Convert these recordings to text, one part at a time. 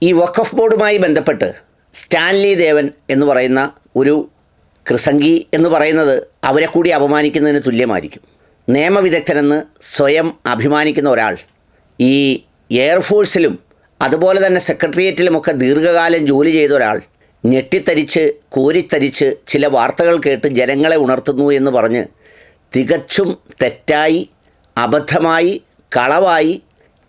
ഈ വഖഫ് ബോർഡുമായി ബന്ധപ്പെട്ട് സ്റ്റാൻലി ദേവൻ എന്ന് പറയുന്ന ഒരു കൃസംഗി എന്ന് പറയുന്നത് അവരെ കൂടി അപമാനിക്കുന്നതിന് തുല്യമായിരിക്കും. നിയമവിദഗ്ധനെന്ന് സ്വയം അഭിമാനിക്കുന്ന ഒരാൾ ഈ എയർഫോഴ്സിലും അതുപോലെ തന്നെ സെക്രട്ടേറിയറ്റിലുമൊക്കെ ദീർഘകാലം ജോലി ചെയ്ത ഒരാൾ ഞെട്ടിത്തരിച്ച് കോരിത്തരിച്ച് ചില വാർത്തകൾ കേട്ട് ജനങ്ങളെ ഉണർത്തുന്നു എന്ന് പറഞ്ഞ് തികച്ചും തെറ്റായി, അബദ്ധമായി, കളവായി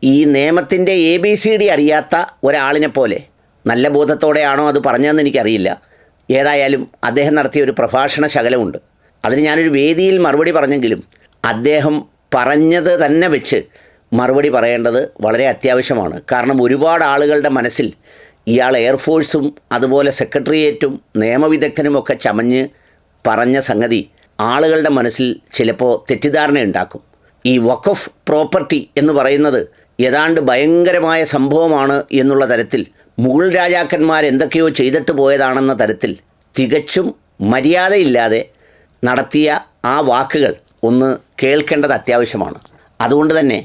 ഈ നിയമത്തിൻ്റെ ABCD അറിയാത്ത ഒരാളിനെ പോലെ, നല്ല ബോധത്തോടെയാണോ അത് പറഞ്ഞതെന്ന് എനിക്കറിയില്ല. ഏതായാലും അദ്ദേഹം നടത്തിയ ഒരു പ്രഭാഷണ ശകലമുണ്ട്. അതിന് ഞാനൊരു വേദിയിൽ മറുപടി പറഞ്ഞെങ്കിലും അദ്ദേഹം പറഞ്ഞത് തന്നെ വെച്ച് മറുപടി പറയേണ്ടത് വളരെ അത്യാവശ്യമാണ്. കാരണം ഒരുപാട് ആളുകളുടെ മനസ്സിൽ ഇയാൾ എയർഫോഴ്സും അതുപോലെ സെക്രട്ടേറിയറ്റും നിയമവിദഗ്ധനുമൊക്കെ ചമഞ്ഞ് പറഞ്ഞ സംഗതി ആളുകളുടെ മനസ്സിൽ ചിലപ്പോൾ തെറ്റിദ്ധാരണയുണ്ടാക്കും. ഈ വഖഫ് പ്രോപ്പർട്ടി എന്ന് പറയുന്നത് ഏതാണ്ട് ഭയങ്കരമായ സംഭവമാണ് എന്നുള്ള തരത്തിൽ, മുഗൾ രാജാക്കന്മാർ എന്തൊക്കെയോ ചെയ്തിട്ട് പോയതാണെന്ന തരത്തിൽ തികച്ചും മര്യാദയില്ലാതെ നടത്തിയ ആ വാക്കുകൾ ഒന്ന് കേൾക്കേണ്ടത് അത്യാവശ്യമാണ്. അതുകൊണ്ട് തന്നെ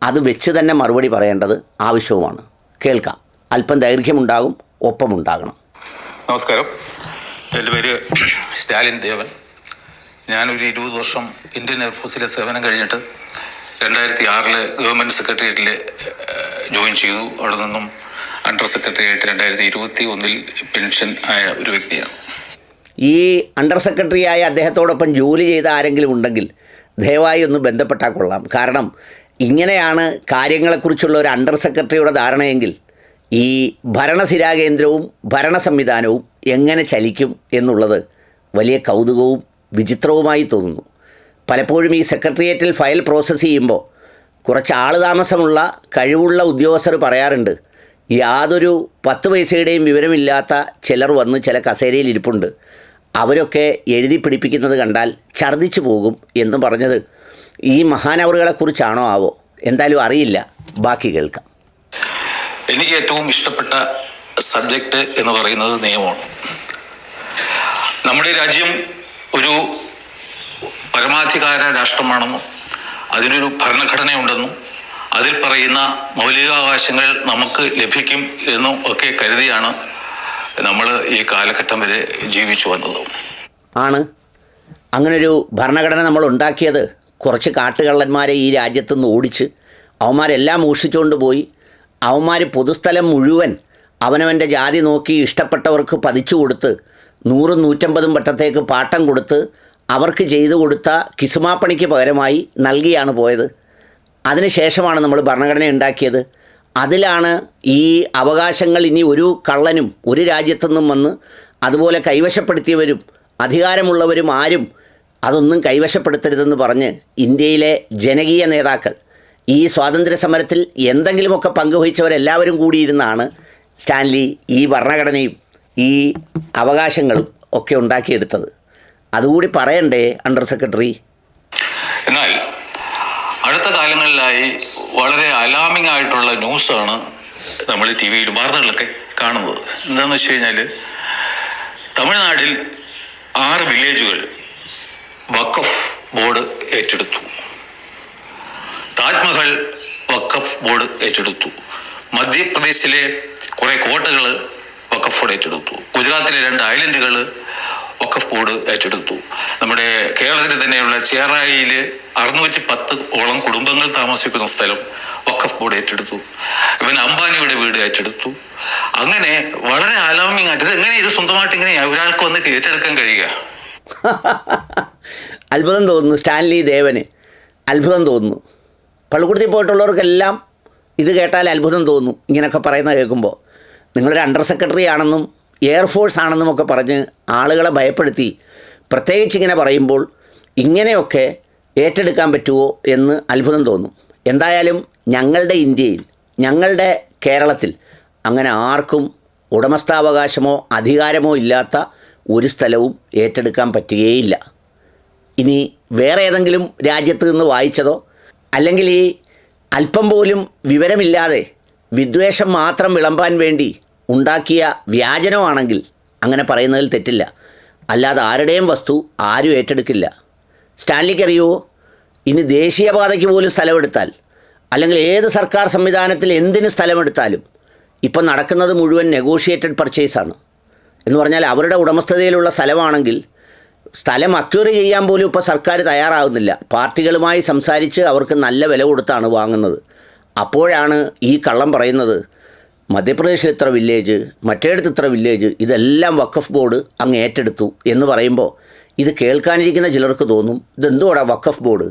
അത് വെച്ച് തന്നെ മറുപടി പറയേണ്ടത് ആവശ്യവുമാണ്. കേൾക്കാം. അല്പം ദൈർഘ്യമുണ്ടാകും, ഒപ്പമുണ്ടാകണം. നമസ്കാരം. എൻ്റെ പേര് സ്റ്റാലിൻ ദേവൻ. ഞാനൊരു 20 വർഷം ഇന്ത്യൻ എയർഫോഴ്സിലെ സേവനം കഴിഞ്ഞിട്ട് 2006 ഗവൺമെൻറ് സെക്രട്ടേറിയറ്റിൽ ജോയിൻ ചെയ്തു. അവിടെ നിന്നും അണ്ടർ സെക്രട്ടറിയായിട്ട് 2021 പെൻഷൻ ആയ ഒരു വ്യക്തിയാണ്. ഈ അണ്ടർ സെക്രട്ടറിയായ അദ്ദേഹത്തോടൊപ്പം ജോലി ചെയ്ത ആരെങ്കിലും ഉണ്ടെങ്കിൽ ദയവായി ഒന്ന് ബന്ധപ്പെട്ടാൽ കൊള്ളാം. കാരണം ഇങ്ങനെയാണ് കാര്യങ്ങളെക്കുറിച്ചുള്ള ഒരു അണ്ടർ സെക്രട്ടറിയുടെ ധാരണയെങ്കിൽ ഈ ഭരണസിരാകേന്ദ്രവും ഭരണ സംവിധാനവും എങ്ങനെ ചലിക്കും എന്നുള്ളത് വലിയ കൗതുകവും വിചിത്രവുമായി തോന്നുന്നു. പലപ്പോഴും ഈ സെക്രട്ടേറിയറ്റിൽ ഫയൽ പ്രോസസ്സ് ചെയ്യുമ്പോൾ കുറച്ച് ആളുതാമസമുള്ള കഴിവുള്ള ഉദ്യോഗസ്ഥർ പറയാറുണ്ട്, യാതൊരു 10 പൈസയുടെയും വിവരമില്ലാത്ത ചിലർ വന്ന് ചില കസേരയിൽ ഇരിപ്പുണ്ട്, അവരൊക്കെ എഴുതി പിടിപ്പിക്കുന്നത് കണ്ടാൽ ഛർദ്ദിച്ചു പോകും എന്ന് പറഞ്ഞത് ഈ മഹാനവറുകളെക്കുറിച്ചാണോ ആവോ? എന്തായാലും അറിയില്ല. ബാക്കി കേൾക്കാം. എനിക്ക് ഏറ്റവും ഇഷ്ടപ്പെട്ട സബ്ജക്റ്റ് എന്ന് പറയുന്നത് നിയമമാണ്. നമ്മുടെ രാജ്യം ഒരു പരമാധികാര രാഷ്ട്രമാണെന്നും അതിനൊരു ഭരണഘടനയുണ്ടെന്നും അതിൽ പറയുന്ന മൗലികാവകാശങ്ങൾ നമുക്ക് ലഭിക്കും എന്നും ഒക്കെ കരുതിയാണ് നമ്മൾ ഈ കാലഘട്ടം വരെ ജീവിച്ചു വന്നത്. ആണ്. അങ്ങനൊരു ഭരണഘടന നമ്മൾ ഉണ്ടാക്കിയത് കുറച്ച് കാട്ടുകള്ളന്മാരെ ഈ രാജ്യത്തുനിന്ന് ഓടിച്ച് അവന്മാരെല്ലാം മോഷ്ടിച്ചുകൊണ്ട് പോയി അവന്മാർ പൊതുസ്ഥലം മുഴുവൻ അവനവൻ്റെ ജാതി നോക്കി ഇഷ്ടപ്പെട്ടവർക്ക് പതിച്ചു കൊടുത്ത് 100-150 വട്ടത്തേക്ക് പാട്ടം കൊടുത്ത് അവർക്ക് ചെയ്തു കൊടുത്ത കിസുമാപ്പണിക്ക് പകരമായി നൽകിയാണ് പോയത്. അതിനുശേഷമാണ് നമ്മൾ ഭരണഘടന ഉണ്ടാക്കിയത്. അതിലാണ് ഈ അവകാശങ്ങൾ ഇനി ഒരു കള്ളനും ഒരു രാജ്യത്തുനിന്നും വന്ന് അതുപോലെ കൈവശപ്പെടുത്തിയവരും അധികാരമുള്ളവരും ആരും അതൊന്നും കൈവശപ്പെടുത്തരുതെന്ന് പറഞ്ഞ് ഇന്ത്യയിലെ ജനകീയ നേതാക്കൾ, ഈ സ്വാതന്ത്ര്യ സമരത്തിൽ എന്തെങ്കിലുമൊക്കെ പങ്കുവഹിച്ചവരെല്ലാവരും കൂടിയിരുന്നാണ് സ്റ്റാൻലി ഈ ഭരണഘടനയും ഈ അവകാശങ്ങളും ഒക്കെ ഉണ്ടാക്കിയെടുത്തത്. അതുകൂടി പറയണ്ടേ അണ്ടർ സെക്രട്ടറി? എന്നാൽ അടുത്ത കാലങ്ങളിലായി വളരെ അലാമിംഗ് ആയിട്ടുള്ള ന്യൂസാണ് നമ്മൾ TV-യിലും വാർത്തകളിലൊക്കെ കാണുന്നത്. എന്താണെന്ന് വെച്ച് കഴിഞ്ഞാൽ തമിഴ്നാട്ടിൽ 6 വില്ലേജുകൾ വഖഫ് ബോർഡ് ഏറ്റെടുത്തു. താജ്മഹൽ വഖഫ് ബോർഡ് ഏറ്റെടുത്തു. മധ്യപ്രദേശിലെ കുറേ കോട്ടകൾ വഖഫ് ബോർഡ് ഏറ്റെടുത്തു. ഗുജറാത്തിലെ 2 ഐലൻഡുകൾ വഖഫ് ബോർഡ് ഏറ്റെടുത്തു. നമ്മുടെ കേരളത്തിൽ തന്നെയുള്ള ചേറായിയിൽ 610 കുടുംബങ്ങൾ താമസിക്കുന്ന സ്ഥലം വഖഫ് ബോർഡ് ഏറ്റെടുത്തു. ഇവൻ അംബാനിയുടെ വീട് ഏറ്റെടുത്തു. അങ്ങനെ വളരെ അലാമിംഗ് ആയിട്ട് എങ്ങനെ ഇത് സ്വന്തമായിട്ട് ഇങ്ങനെ ഒരാൾക്ക് വന്ന് ഏറ്റെടുക്കാൻ കഴിയുക? അത്ഭുതം തോന്നുന്നു. സ്റ്റാൻലി ദേവന് അത്ഭുതം തോന്നുന്നു. പള്ളിക്കൂടത്തിൽ പോയിട്ടുള്ളവർക്കെല്ലാം ഇത് കേട്ടാൽ അത്ഭുതം തോന്നുന്നു. ഇങ്ങനെയൊക്കെ പറയുന്നത് കേൾക്കുമ്പോൾ നിങ്ങളൊരു അണ്ടർ സെക്രട്ടറി ആണെന്നും എയർഫോഴ്സ് ആണെന്നും ഒക്കെ പറഞ്ഞ് ആളുകളെ ഭയപ്പെടുത്തി, പ്രത്യേകിച്ച് ഇങ്ങനെ പറയുമ്പോൾ ഇങ്ങനെയൊക്കെ ഏറ്റെടുക്കാൻ പറ്റുമോ എന്ന് അത്ഭുതം തോന്നും. എന്തായാലും ഞങ്ങളുടെ ഇന്ത്യയിൽ, ഞങ്ങളുടെ കേരളത്തിൽ അങ്ങനെ ആർക്കും ഉടമസ്ഥാവകാശമോ അധികാരമോ ഇല്ലാത്ത ഒരു സ്ഥലവും ഏറ്റെടുക്കാൻ പറ്റുകയില്ല. ഇനി വേറെ ഏതെങ്കിലും രാജ്യത്ത് നിന്ന് വായിച്ചതോ അല്ലെങ്കിൽ ഈ അല്പം പോലും വിവരമില്ലാതെ വിദ്വേഷം മാത്രം വിളമ്പാൻ വേണ്ടി ഉണ്ടാക്കിയ വ്യാജനമാണെങ്കിൽ അങ്ങനെ പറയുന്നതിൽ തെറ്റില്ല. അല്ലാതെ ആരുടെയും വസ്തു ആരും ഏറ്റെടുക്കില്ല. സ്റ്റാൻലിക്ക് അറിയുമോ, ഇനി ദേശീയപാതയ്ക്ക് പോലും സ്ഥലമെടുത്താൽ അല്ലെങ്കിൽ ഏത് സർക്കാർ സംവിധാനത്തിൽ എന്തിന് സ്ഥലമെടുത്താലും ഇപ്പം നടക്കുന്നത് മുഴുവൻ നെഗോഷിയേറ്റഡ് പർച്ചേസാണ്. എന്ന് പറഞ്ഞാൽ അവരുടെ ഉടമസ്ഥതയിലുള്ള സ്ഥലമാണെങ്കിൽ സ്ഥലം അക്വയർ ചെയ്യാൻ പോലും ഇപ്പോൾ സർക്കാർ തയ്യാറാകുന്നില്ല. പാർട്ടികളുമായി സംസാരിച്ച് അവർക്ക് നല്ല വില കൊടുത്താണ് വാങ്ങുന്നത്. അപ്പോഴാണ് ഈ കള്ളം പറയുന്നത് മധ്യപ്രദേശിൽ ഇത്ര വില്ലേജ്, മറ്റേടത്ത് ഇത്ര വില്ലേജ്, ഇതെല്ലാം വഖഫ് ബോർഡ് അങ്ങ് ഏറ്റെടുത്തു എന്ന് പറയുമ്പോൾ ഇത് കേൾക്കാനിരിക്കുന്ന ചിലർക്ക് തോന്നും ഇതെന്തുവാടാ വഖഫ് ബോർഡ്,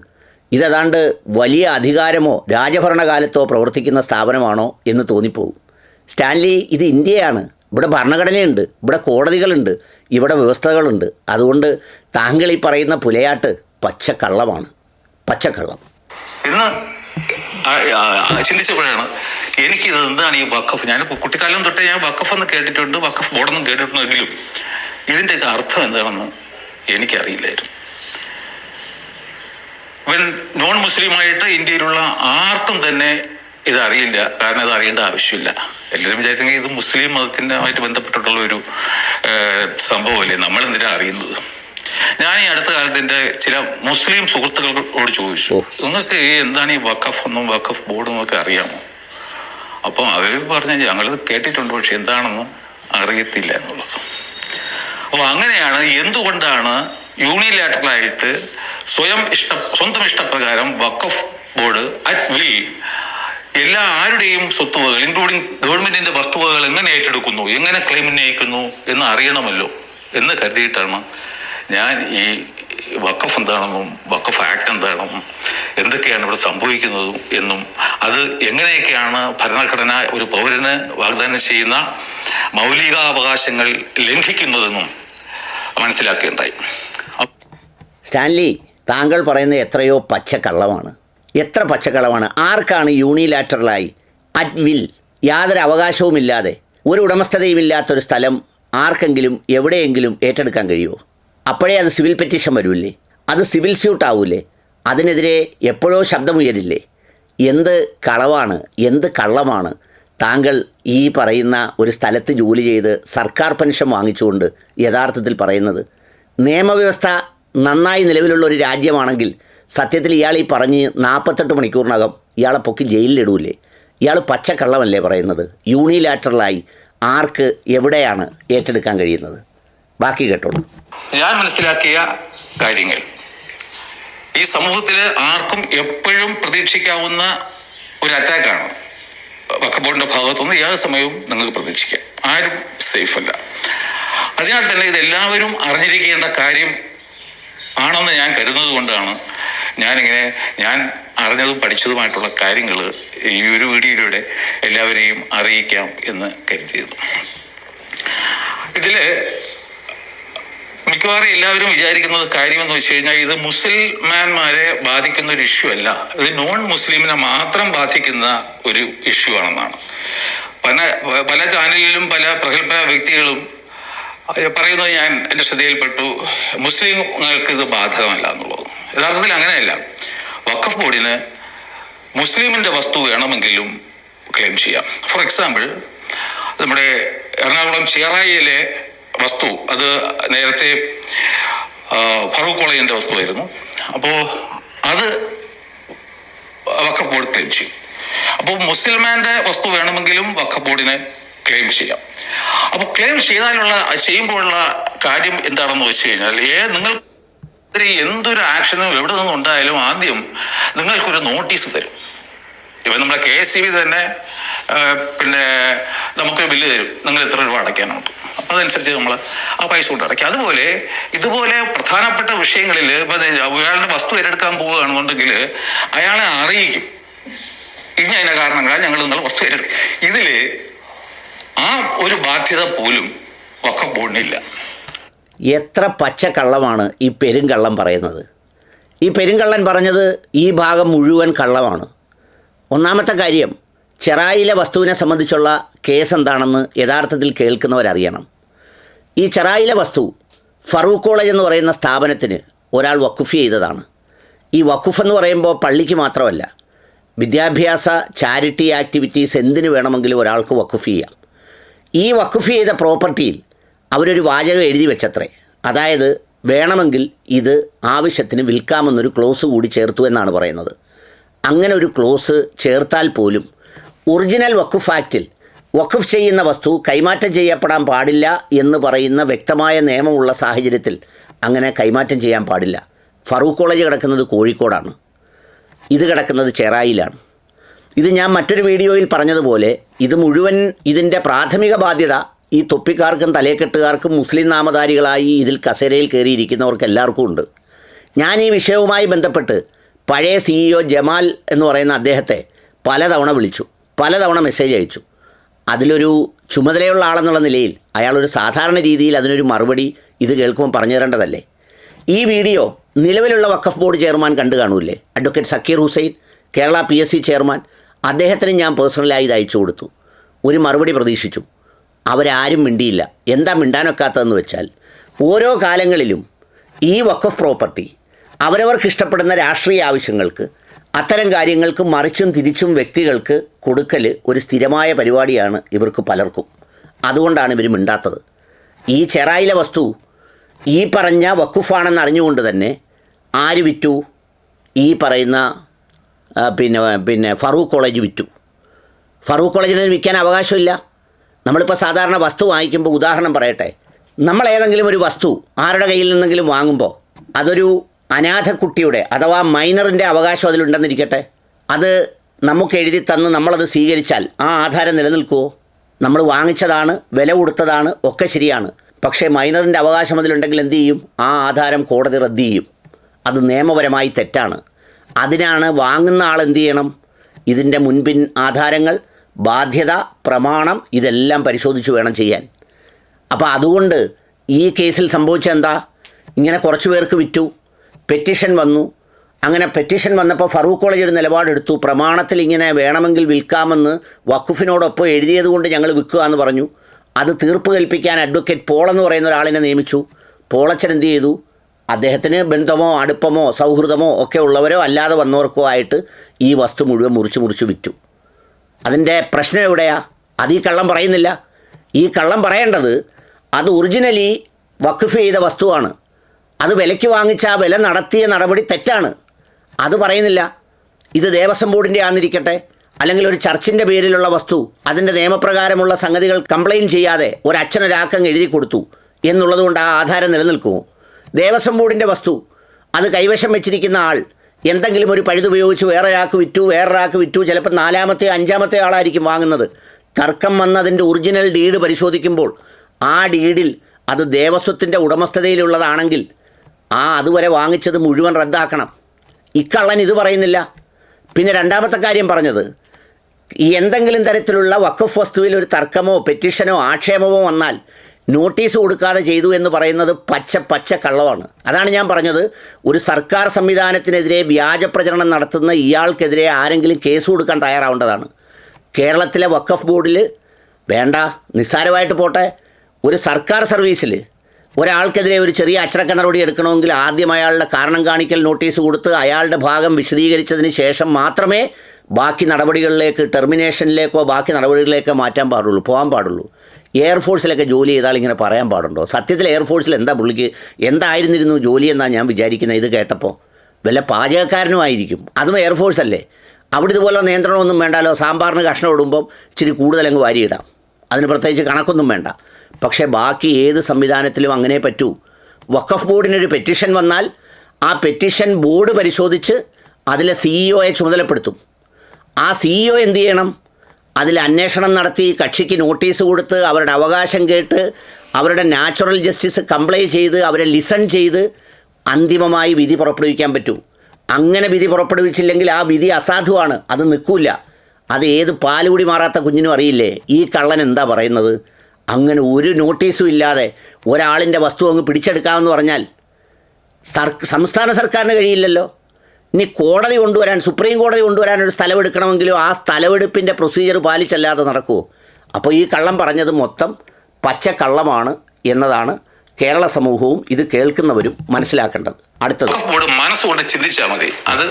ഇതേതാണ്ട് വലിയ അധികാരമോ രാജഭരണകാലത്തോ പ്രവർത്തിക്കുന്ന സ്ഥാപനമാണോ എന്ന് തോന്നിപ്പോകും. സ്റ്റാൻലി, ഇത് ഇന്ത്യയാണ്. ഇവിടെ ഭരണഘടനയുണ്ട്, ഇവിടെ കോടതികളുണ്ട്, ഇവിടെ വ്യവസ്ഥകളുണ്ട്. അതുകൊണ്ട് താങ്കൾ ഈ പറയുന്ന പുലയാട്ട് പച്ചക്കള്ളമാണ്, പച്ചക്കള്ളം. ഇന്ന് ചിന്തിച്ചപ്പോഴാണ് എനിക്കിത് എന്താണ് ഈ വഖഫ്. ഞാൻ കുട്ടിക്കാലം തൊട്ടേ ഞാൻ വഖഫ് എന്ന് കേട്ടിട്ടുണ്ട്, വഖഫ് ബോർഡെന്ന് കേട്ടിട്ടുണ്ടെങ്കിലും ഇതിൻ്റെയൊക്കെ അർത്ഥം എന്താണെന്ന് എനിക്കറിയില്ലായിരുന്നു. ഇവൻ നോൺ മുസ്ലിമായിട്ട് ഇന്ത്യയിലുള്ള ആർക്കും തന്നെ ഇതറിയില്ല. കാരണം ഇത് അറിയേണ്ട ആവശ്യമില്ല. എല്ലാവരും വിചാരിച്ചെങ്കിൽ ഇത് മുസ്ലിം മതത്തിനുമായിട്ട് ബന്ധപ്പെട്ടിട്ടുള്ള ഒരു സംഭവമല്ലേ, നമ്മളെന്തിനാ അറിയുന്നത്. ഞാൻ ഈ അടുത്ത കാലത്ത് എൻ്റെ ചില മുസ്ലിം സുഹൃത്തുക്കളോട് ചോദിച്ചു, നിങ്ങൾക്ക് എന്താണ് ഈ വഖഫ് എന്നും വഖഫ് ബോർഡും ഒക്കെ അറിയാമോ? അപ്പം അവർ പറഞ്ഞ ഞങ്ങളിത് കേട്ടിട്ടുണ്ട്, പക്ഷെ എന്താണെന്നും അറിയത്തില്ല എന്നുള്ളത്. അപ്പോൾ അങ്ങനെയാണ് എന്തുകൊണ്ടാണ് യൂണിലാറ്ററലായിട്ട് സ്വന്തം ഇഷ്ടപ്രകാരം വഖഫ് ബോർഡ് അറ്റ് വിൽ ആരുടെയും സ്വത്തുവകൾ ഇൻക്ലൂഡിങ് ഗവൺമെന്റിന്റെ വസ്തുവകൾ എങ്ങനെ ഏറ്റെടുക്കുന്നു, എങ്ങനെ ക്ലെയിം ഉന്നയിക്കുന്നു എന്ന് അറിയണമല്ലോ എന്ന് കരുതിയിട്ടാണ് ഞാൻ ഈ വഖഫ് എന്താണെന്നും വഖഫ് ആക്ട് എന്താണെന്നും എന്തൊക്കെയാണ് ഇവിടെ സംഭവിക്കുന്നതും എന്നും അത് എങ്ങനെയൊക്കെയാണ് ഭരണഘടന ഒരു പൗരന് വാഗ്ദാനം ചെയ്യുന്ന മൗലികാവകാശങ്ങൾ ലംഘിക്കുന്നതെന്നും മനസ്സിലാക്കുകയുണ്ടായി. സ്റ്റാൻലി, താങ്കൾ പറയുന്നത് എത്രയോ പച്ചക്കള്ളമാണ്. എത്ര പച്ചക്കള്ളമാണ്. ആർക്കാണ് യൂണിലാറ്ററലായി അറ്റ് വിൽ യാതൊരു അവകാശവുമില്ലാതെ ഒരു ഉടമസ്ഥതയുമില്ലാത്തൊരു സ്ഥലം ആർക്കെങ്കിലും എവിടെയെങ്കിലും ഏറ്റെടുക്കാൻ കഴിയുമോ? അപ്പോഴേ അത് സിവിൽ പെറ്റീഷൻ വരില്ലേ, അത് സിവിൽ സ്യൂട്ട് ആവൂലേ, അതിനെതിരെ എപ്പോഴോ ശബ്ദമുയരില്ലേ? എന്ത് കളവാണ്, എന്ത് കള്ളമാണ് താങ്കൾ ഈ പറയുന്ന ഒരു സ്ഥലത്ത് ജോലി ചെയ്ത് സർക്കാർ പെൻഷൻ വാങ്ങിച്ചുകൊണ്ട് യഥാർത്ഥത്തിൽ പറയുന്നത്. നിയമവ്യവസ്ഥ നന്നായി നിലവിലുള്ള ഒരു രാജ്യമാണെങ്കിൽ സത്യത്തിൽ ഇയാൾ ഈ പറഞ്ഞ് 48 മണിക്കൂറിനകം ഇയാളെ പൊക്കി ജയിലിലിടൂലേ? ഇയാൾ പച്ചക്കള്ളമല്ലേ പറയുന്നത്? യൂണിലാറ്ററലായി ആർക്ക് എവിടെയാണ് ഏറ്റെടുക്കാൻ കഴിയുന്നത്? ബാക്കി കേട്ടോളൂ. ഞാൻ മനസ്സിലാക്കിയ കാര്യങ്ങൾ ഈ സമൂഹത്തിൽ ആർക്കും എപ്പോഴും പ്രതീക്ഷിക്കാവുന്ന ഒരു അറ്റാക്കാണ് വഖഫ് ബോർഡിന്റെ ഭാഗത്തുനിന്ന്. ഏത് സമയവും നിങ്ങൾക്ക് പ്രതീക്ഷിക്കാം. ആരും സേഫ് അല്ല. അതിനാൽ തന്നെ ഇതെല്ലാവരും അറിഞ്ഞിരിക്കേണ്ട കാര്യം ആണെന്ന് ഞാൻ കരുതുന്നത് കൊണ്ടാണ് ഞാൻ അറിഞ്ഞതും പഠിച്ചതുമായിട്ടുള്ള കാര്യങ്ങൾ ഈ ഒരു വീഡിയോയിലൂടെ എല്ലാവരെയും അറിയിക്കാം എന്ന് കരുതിയത്. ഇതിൽ മിക്കവാറും എല്ലാവരും വിചാരിക്കുന്നത് കാര്യമെന്ന് വെച്ച് കഴിഞ്ഞാൽ ഇത് മുസൽമാന്മാരെ ബാധിക്കുന്ന ഒരു ഇഷ്യൂ അല്ല, ഇത് നോൺ മുസ്ലിമിനെ മാത്രം ബാധിക്കുന്ന ഒരു ഇഷ്യൂ ആണെന്നാണ് പല ചാനലിലും പല പ്രഗത്ഭ വ്യക്തികളും പറയുന്നത് ഞാൻ എൻ്റെ ശ്രദ്ധയിൽപ്പെട്ടു. മുസ്ലിങ്ങൾക്ക് ഇത് ബാധകമല്ല എന്നുള്ളത്. യഥാർത്ഥത്തിൽ അങ്ങനെയല്ല. വഖഫ് ബോർഡിന് മുസ്ലിമിൻ്റെ വസ്തു വേണമെങ്കിലും ക്ലെയിം ചെയ്യാം. ഫോർ എക്സാമ്പിൾ, നമ്മുടെ എറണാകുളം ചേറായിലെ വസ്തു അത് നേരത്തെ ഫറൂഖ് കോളേജിൻ്റെ വസ്തുവായിരുന്നു. അപ്പോൾ അത് വഖഫ് ബോർഡ് ക്ലെയിം ചെയ്യും. അപ്പോൾ മുസൽമാൻ്റെ വസ്തു വേണമെങ്കിലും വഖഫ് ബോർഡിന് ക്ലെയിം ചെയ്യാം. അപ്പോൾ ക്ലെയിം ചെയ്യുമ്പോഴുള്ള കാര്യം എന്താണെന്ന് വെച്ച് കഴിഞ്ഞാൽ നിങ്ങൾ എന്തൊരു ആക്ഷനും എവിടെ നിന്നുണ്ടായാലും ആദ്യം നിങ്ങൾക്കൊരു നോട്ടീസ് തരും. ഇപ്പം നമ്മുടെ KSEB തന്നെ പിന്നെ നമുക്കൊരു ബില്ല് തരും, നിങ്ങൾ ഇത്ര രൂപ അടയ്ക്കാനുണ്ട്, അപ്പം അതനുസരിച്ച് നമ്മൾ ആ പൈസ കൊണ്ട് അടയ്ക്കാം. അതുപോലെ ഇതുപോലെ പ്രധാനപ്പെട്ട വിഷയങ്ങളിൽ ഇപ്പം ഒരാളുടെ വസ്തു ഏറ്റെടുക്കാൻ പോവുകയാണെന്നുണ്ടെങ്കിൽ അയാളെ അറിയിക്കും, ഇന്ന കാരണങ്ങളാൽ ഞങ്ങൾ നിങ്ങൾ വസ്തു ഏറ്റെടുക്കും. ഇതിൽ ആ ഒരു ബാധ്യത പോലും വഖഫ് ബോർഡിനില്ല. എത്ര പച്ചക്കള്ളമാണ് ഈ പെരുങ്കള്ളം പറയുന്നത്. ഈ പെരുങ്കള്ളൻ പറഞ്ഞത് ഈ ഭാഗം മുഴുവൻ കള്ളമാണ്. ഒന്നാമത്തെ കാര്യം, ചെറായിലെ വസ്തുവിനെ സംബന്ധിച്ചുള്ള കേസ് എന്താണെന്ന് യഥാർത്ഥത്തിൽ കേൾക്കുന്നവരറിയണം. ഈ ചെറായിലെ വസ്തു ഫറൂഖ് കോളേജ് എന്ന് പറയുന്ന സ്ഥാപനത്തിന് ഒരാൾ വഖഫ് ചെയ്തതാണ്. ഈ വഖഫ് എന്ന് പറയുമ്പോൾ പള്ളിക്ക് മാത്രമല്ല, വിദ്യാഭ്യാസ ചാരിറ്റി ആക്ടിവിറ്റീസ് എന്തിനു വേണമെങ്കിലും ഒരാൾക്ക് വഖഫ് ചെയ്യാം. ഈ വഖഫ് ചെയ്ത പ്രോപ്പർട്ടിയിൽ അവരൊരു വാചകം എഴുതി വെച്ചത്രേ, അതായത് വേണമെങ്കിൽ ഇത് ആവശ്യത്തിന് വിൽക്കാമെന്നൊരു ക്ലോസ് കൂടി ചേർത്തു എന്നാണ് പറയുന്നത്. അങ്ങനെ ഒരു ക്ലോസ് ചേർത്താൽ പോലും ഒറിജിനൽ വഖഫ് ആക്റ്റിൽ വഖഫ് ചെയ്യുന്ന വസ്തു കൈമാറ്റം ചെയ്യപ്പെടാൻ പാടില്ല എന്ന് പറയുന്ന വ്യക്തമായ നിയമമുള്ള സാഹചര്യത്തിൽ അങ്ങനെ കൈമാറ്റം ചെയ്യാൻ പാടില്ല. ഫറൂഖ് കോളേജ് കിടക്കുന്നത് കോഴിക്കോടാണ്, ഇത് കിടക്കുന്നത് ചെറായിലാണ്. ഇത് ഞാൻ മറ്റൊരു വീഡിയോയിൽ പറഞ്ഞതുപോലെ ഇത് മുഴുവൻ ഇതിൻ്റെ പ്രാഥമിക ബാധ്യത ഈ തൊപ്പിക്കാർക്കും തലേക്കെട്ടുകാർക്കും മുസ്ലിം നാമധാരികളായി ഇതിൽ കസേരയിൽ കയറിയിരിക്കുന്നവർക്ക് എല്ലാവർക്കും ഉണ്ട്. ഞാൻ ഈ വിഷയവുമായി ബന്ധപ്പെട്ട് പഴയ CEO ജമാൽ എന്ന് പറയുന്ന അദ്ദേഹത്തെ പലതവണ വിളിച്ചു, പലതവണ മെസ്സേജ് അയച്ചു. അതിലൊരു ചുമതലയുള്ള ആളെന്നുള്ള നിലയിൽ അയാളൊരു സാധാരണ രീതിയിൽ അതിനൊരു മറുപടി ഇത് കേൾക്കുമ്പോൾ പറഞ്ഞു തരേണ്ടതല്ലേ. ഈ വീഡിയോ നിലവിലുള്ള വഖഫ് ബോർഡ് ചെയർമാൻ കണ്ടു കാണൂല്ലേ, advocate Zakir Hussain, Kerala PSC chairman. അദ്ദേഹത്തിന് ഞാൻ പേഴ്സണലായി ഇത് അയച്ചു കൊടുത്തു. ഒരു മറുപടി പ്രതീക്ഷിച്ചു. അവരാരും മിണ്ടിയില്ല. എന്താ മിണ്ടാനൊക്കാത്തതെന്ന് വെച്ചാൽ ഓരോ കാലങ്ങളിലും ഈ വഖഫ് പ്രോപ്പർട്ടി അവരവർക്ക് ഇഷ്ടപ്പെടുന്ന രാഷ്ട്രീയ ആവശ്യങ്ങൾക്ക് അത്തരം കാര്യങ്ങൾക്ക് മറിച്ചും തിരിച്ചും വ്യക്തികൾക്ക് കൊടുക്കൽ ഒരു സ്ഥിരമായ പരിപാടിയാണ് ഇവർക്ക് പലർക്കും. അതുകൊണ്ടാണ് ഇവർ മിണ്ടാത്തത്. ഈ ചെറായിലെ വസ്തു ഈ പറഞ്ഞ വഖഫാണെന്ന് അറിഞ്ഞുകൊണ്ട് തന്നെ ആര് വിറ്റു? ഈ പറയുന്ന പിന്നെ ഫറൂഖ് കോളേജ് വിറ്റു. ഫറൂഖ് കോളേജിന് വിൽക്കാൻ അവകാശമില്ല. നമ്മളിപ്പോൾ സാധാരണ വസ്തു വാങ്ങിക്കുമ്പോൾ ഉദാഹരണം പറയട്ടെ, നമ്മൾ ഏതെങ്കിലും ഒരു വസ്തു ആരുടെ കയ്യിൽ നിന്നെങ്കിലും വാങ്ങുമ്പോൾ അതൊരു അനാഥ കുട്ടിയുടെ അഥവാ മൈനറിൻ്റെ അവകാശം അതിലുണ്ടെന്നിരിക്കട്ടെ, അത് നമുക്ക് എഴുതി തന്ന് നമ്മളത് സ്വീകരിച്ചാൽ ആ ആധാരം നിലനിൽക്കുമോ? നമ്മൾ വാങ്ങിച്ചതാണ്, വില കൊടുത്തതാണ്, ഒക്കെ ശരിയാണ്. പക്ഷേ മൈനറിൻ്റെ അവകാശം അതിലുണ്ടെങ്കിൽ എന്തു ചെയ്യും? ആ ആധാരം കോടതി റദ്ദ് ചെയ്യും. അത് നിയമപരമായി തെറ്റാണ്. അതിനാണ് വാങ്ങുന്ന ആൾ എന്തു ചെയ്യണം? ഇതിൻ്റെ മുൻപിൻ ആധാരങ്ങൾ, ബാധ്യത, പ്രമാണം ഇതെല്ലാം പരിശോധിച്ച് വേണം ചെയ്യാൻ. അപ്പോൾ അതുകൊണ്ട് ഈ കേസിൽ സംഭവിച്ചത് എന്താ? ഇങ്ങനെ കുറച്ച് പേർക്ക് വിറ്റു, പെറ്റീഷൻ വന്നു. അങ്ങനെ പെറ്റീഷൻ വന്നപ്പോൾ ഫറൂഖ് കോളേജ് ഒരു നിലപാടെടുത്തു. പ്രമാണത്തിൽ ഇങ്ങനെ വേണമെങ്കിൽ വിൽക്കാമെന്ന് വഖഫിനോടൊപ്പം എഴുതിയത് കൊണ്ട് ഞങ്ങൾ വിൽക്കുക എന്ന് പറഞ്ഞു. അത് തീർപ്പ് കൽപ്പിക്കാൻ അഡ്വക്കേറ്റ് പോൾ എന്ന് പറയുന്ന ഒരാളിനെ നിയമിച്ചു. പോളച്ചൻ എന്ത് ചെയ്തു? അദ്ദേഹത്തിന് ബന്ധമോ അടുപ്പമോ സൗഹൃദമോ ഒക്കെ ഉള്ളവരോ അല്ലാതെ വന്നവർക്കോ ആയിട്ട് ഈ വസ്തു മുഴുവൻ മുറിച്ച് വിറ്റു. അതിൻ്റെ പ്രശ്നം എവിടെയാ? അത് ഈ കള്ളം പറയുന്നില്ല. ഈ കള്ളം പറയേണ്ടത് അത് ഒറിജിനലി വഖഫ് ചെയ്ത വസ്തുവാണ്. അത് വിലയ്ക്ക് വാങ്ങിച്ച ആ വില നടത്തിയ നടപടി തെറ്റാണ്. അത് പറയുന്നില്ല. ഇത് ദേവസ്വം ബോർഡിൻ്റെ ആണെന്നിരിക്കട്ടെ, അല്ലെങ്കിൽ ഒരു ചർച്ചിൻ്റെ പേരിലുള്ള വസ്തു, അതിൻ്റെ നിയമപ്രകാരമുള്ള സംഗതികൾ കംപ്ലയിൻറ്റ് ചെയ്യാതെ ഒരച്ഛനൊരാക്കങ്ങ് എഴുതി കൊടുത്തു എന്നുള്ളത് കൊണ്ട് ആ ആധാരം നിലനിൽക്കുമോ? ദേവസ്വം ബോർഡിൻ്റെ വസ്തു അത് കൈവശം വെച്ചിരിക്കുന്ന ആൾ എന്തെങ്കിലും ഒരു പഴുതുപയോഗിച്ച് വേറൊരാൾക്ക് വിറ്റു, ചിലപ്പോൾ 4-മത്തെ 5-മത്തെ ആളായിരിക്കും വാങ്ങുന്നത്. തർക്കം വന്ന് അതിൻ്റെ ഒറിജിനൽ ഡീഡ് പരിശോധിക്കുമ്പോൾ ആ ഡീഡിൽ അത് ദേവസ്വത്തിൻ്റെ ഉടമസ്ഥതയിലുള്ളതാണെങ്കിൽ അതുവരെ വാങ്ങിച്ചത് മുഴുവൻ റദ്ദാക്കണം. ഇക്കള്ളൻ ഇത് പറയുന്നില്ല. പിന്നെ രണ്ടാമത്തെ കാര്യം പറഞ്ഞത്, എന്തെങ്കിലും തരത്തിലുള്ള വഖഫ് വസ്തുവിൽ ഒരു തർക്കമോ പെറ്റീഷനോ ആക്ഷേപമോ വന്നാൽ നോട്ടീസ് കൊടുക്കാതെ ചെയ്തു എന്ന് പറയുന്നത് പച്ച കള്ളമാണ്. അതാണ് ഞാൻ പറഞ്ഞത്, ഒരു സർക്കാർ സംവിധാനത്തിനെതിരെ വ്യാജ പ്രചരണം നടത്തുന്ന ഇയാൾക്കെതിരെ ആരെങ്കിലും കേസ് കൊടുക്കാൻ തയ്യാറാവേണ്ടതാണ്. കേരളത്തിലെ വഖഫ് ബോർഡിൽ വേണ്ട, നിസ്സാരമായിട്ട് പോട്ടെ, ഒരു സർക്കാർ സർവീസിൽ ഒരാൾക്കെതിരെ ഒരു ചെറിയ അച്ചടക്ക നടപടി എടുക്കണമെങ്കിൽ ആദ്യം അയാളുടെ കാരണം കാണിക്കൽ നോട്ടീസ് കൊടുത്ത് അയാളുടെ ഭാഗം വിശദീകരിച്ചതിന് ശേഷം മാത്രമേ ബാക്കി നടപടികളിലേക്ക്, ടെർമിനേഷനിലേക്കോ ബാക്കി നടപടികളിലേക്കോ പോകാൻ പാടുള്ളൂ. എയർഫോഴ്സിലൊക്കെ ജോലി ചെയ്താൽ ഇങ്ങനെ പറയാൻ പാടുണ്ടോ? സത്യത്തിൽ എയർഫോഴ്സിൽ പുള്ളിക്ക് എന്തായിരുന്നിരുന്നു ജോലി എന്നാണ് ഞാൻ വിചാരിക്കുന്നത്. ഇത് കേട്ടപ്പോൾ വല്ല പാചകക്കാരനുമായിരിക്കും. അതും എയർഫോഴ്സ് അല്ലേ? അവിടെ ഇതുപോലെ നിയന്ത്രണമൊന്നും വേണ്ടാലോ. സാമ്പാറിന് കഷ്ണം ഇടുമ്പം ഇച്ചിരി കൂടുതലങ്ങ് വാരിയിടാം, അതിന് പ്രത്യേകിച്ച് കണക്കൊന്നും വേണ്ട. പക്ഷേ ബാക്കി ഏത് സംവിധാനത്തിലും അങ്ങനെ പറ്റൂ. വഖഫ് ബോർഡിനൊരു പെറ്റീഷൻ വന്നാൽ ആ പെറ്റീഷൻ ബോർഡ് പരിശോധിച്ച് അതിലെ CEOയെ ചുമതലപ്പെടുത്തും. ആ CEO എന്ത് ചെയ്യണം? അതിൽ അന്വേഷണം നടത്തി കക്ഷിക്ക് നോട്ടീസ് കൊടുത്ത് അവരുടെ അവകാശം കേട്ട് അവരുടെ നാച്ചുറൽ ജസ്റ്റിസ് കംപ്ലൈ ചെയ്ത് അവരെ ലിസൺ ചെയ്ത് അന്തിമമായി വിധി പുറപ്പെടുവിക്കാൻ പറ്റൂ. അങ്ങനെ വിധി പുറപ്പെടുവിച്ചില്ലെങ്കിൽ ആ വിധി അസാധുവാണ്, അത് നിൽക്കില്ല. അത് ഏത് പാലുകൂടി മാറാത്ത കുഞ്ഞിനും അറിയില്ലേ. ഈ കള്ളൻ എന്താ പറയുന്നത്? അങ്ങനെ ഒരു നോട്ടീസും ഇല്ലാതെ ഒരാളിൻ്റെ വസ്തു അങ്ങ് പിടിച്ചെടുക്കാമെന്ന് പറഞ്ഞാൽ സംസ്ഥാന സർക്കാരിന് കഴിയില്ലല്ലോ. ഇനി കോടതി കൊണ്ടുവരാൻ, സുപ്രീം കോടതി കൊണ്ടുവരാൻ ഒരു സ്ഥലമെടുക്കണമെങ്കിലും ആ സ്ഥലമെടുപ്പിൻ്റെ പ്രൊസീജിയർ പാലിച്ചല്ലാതെ നടക്കുമോ? അപ്പോൾ ഈ കള്ളം പറഞ്ഞത് മൊത്തം പച്ചക്കള്ളമാണ് എന്നതാണ് കേരള സമൂഹവും ഇത് കേൾക്കുന്നവരും മനസ്സിലാക്കേണ്ടത്. അടുത്തത്, ബോർഡ് മനസ്സുകൊണ്ട് ചിന്തിച്ചാൽ മതി, അത്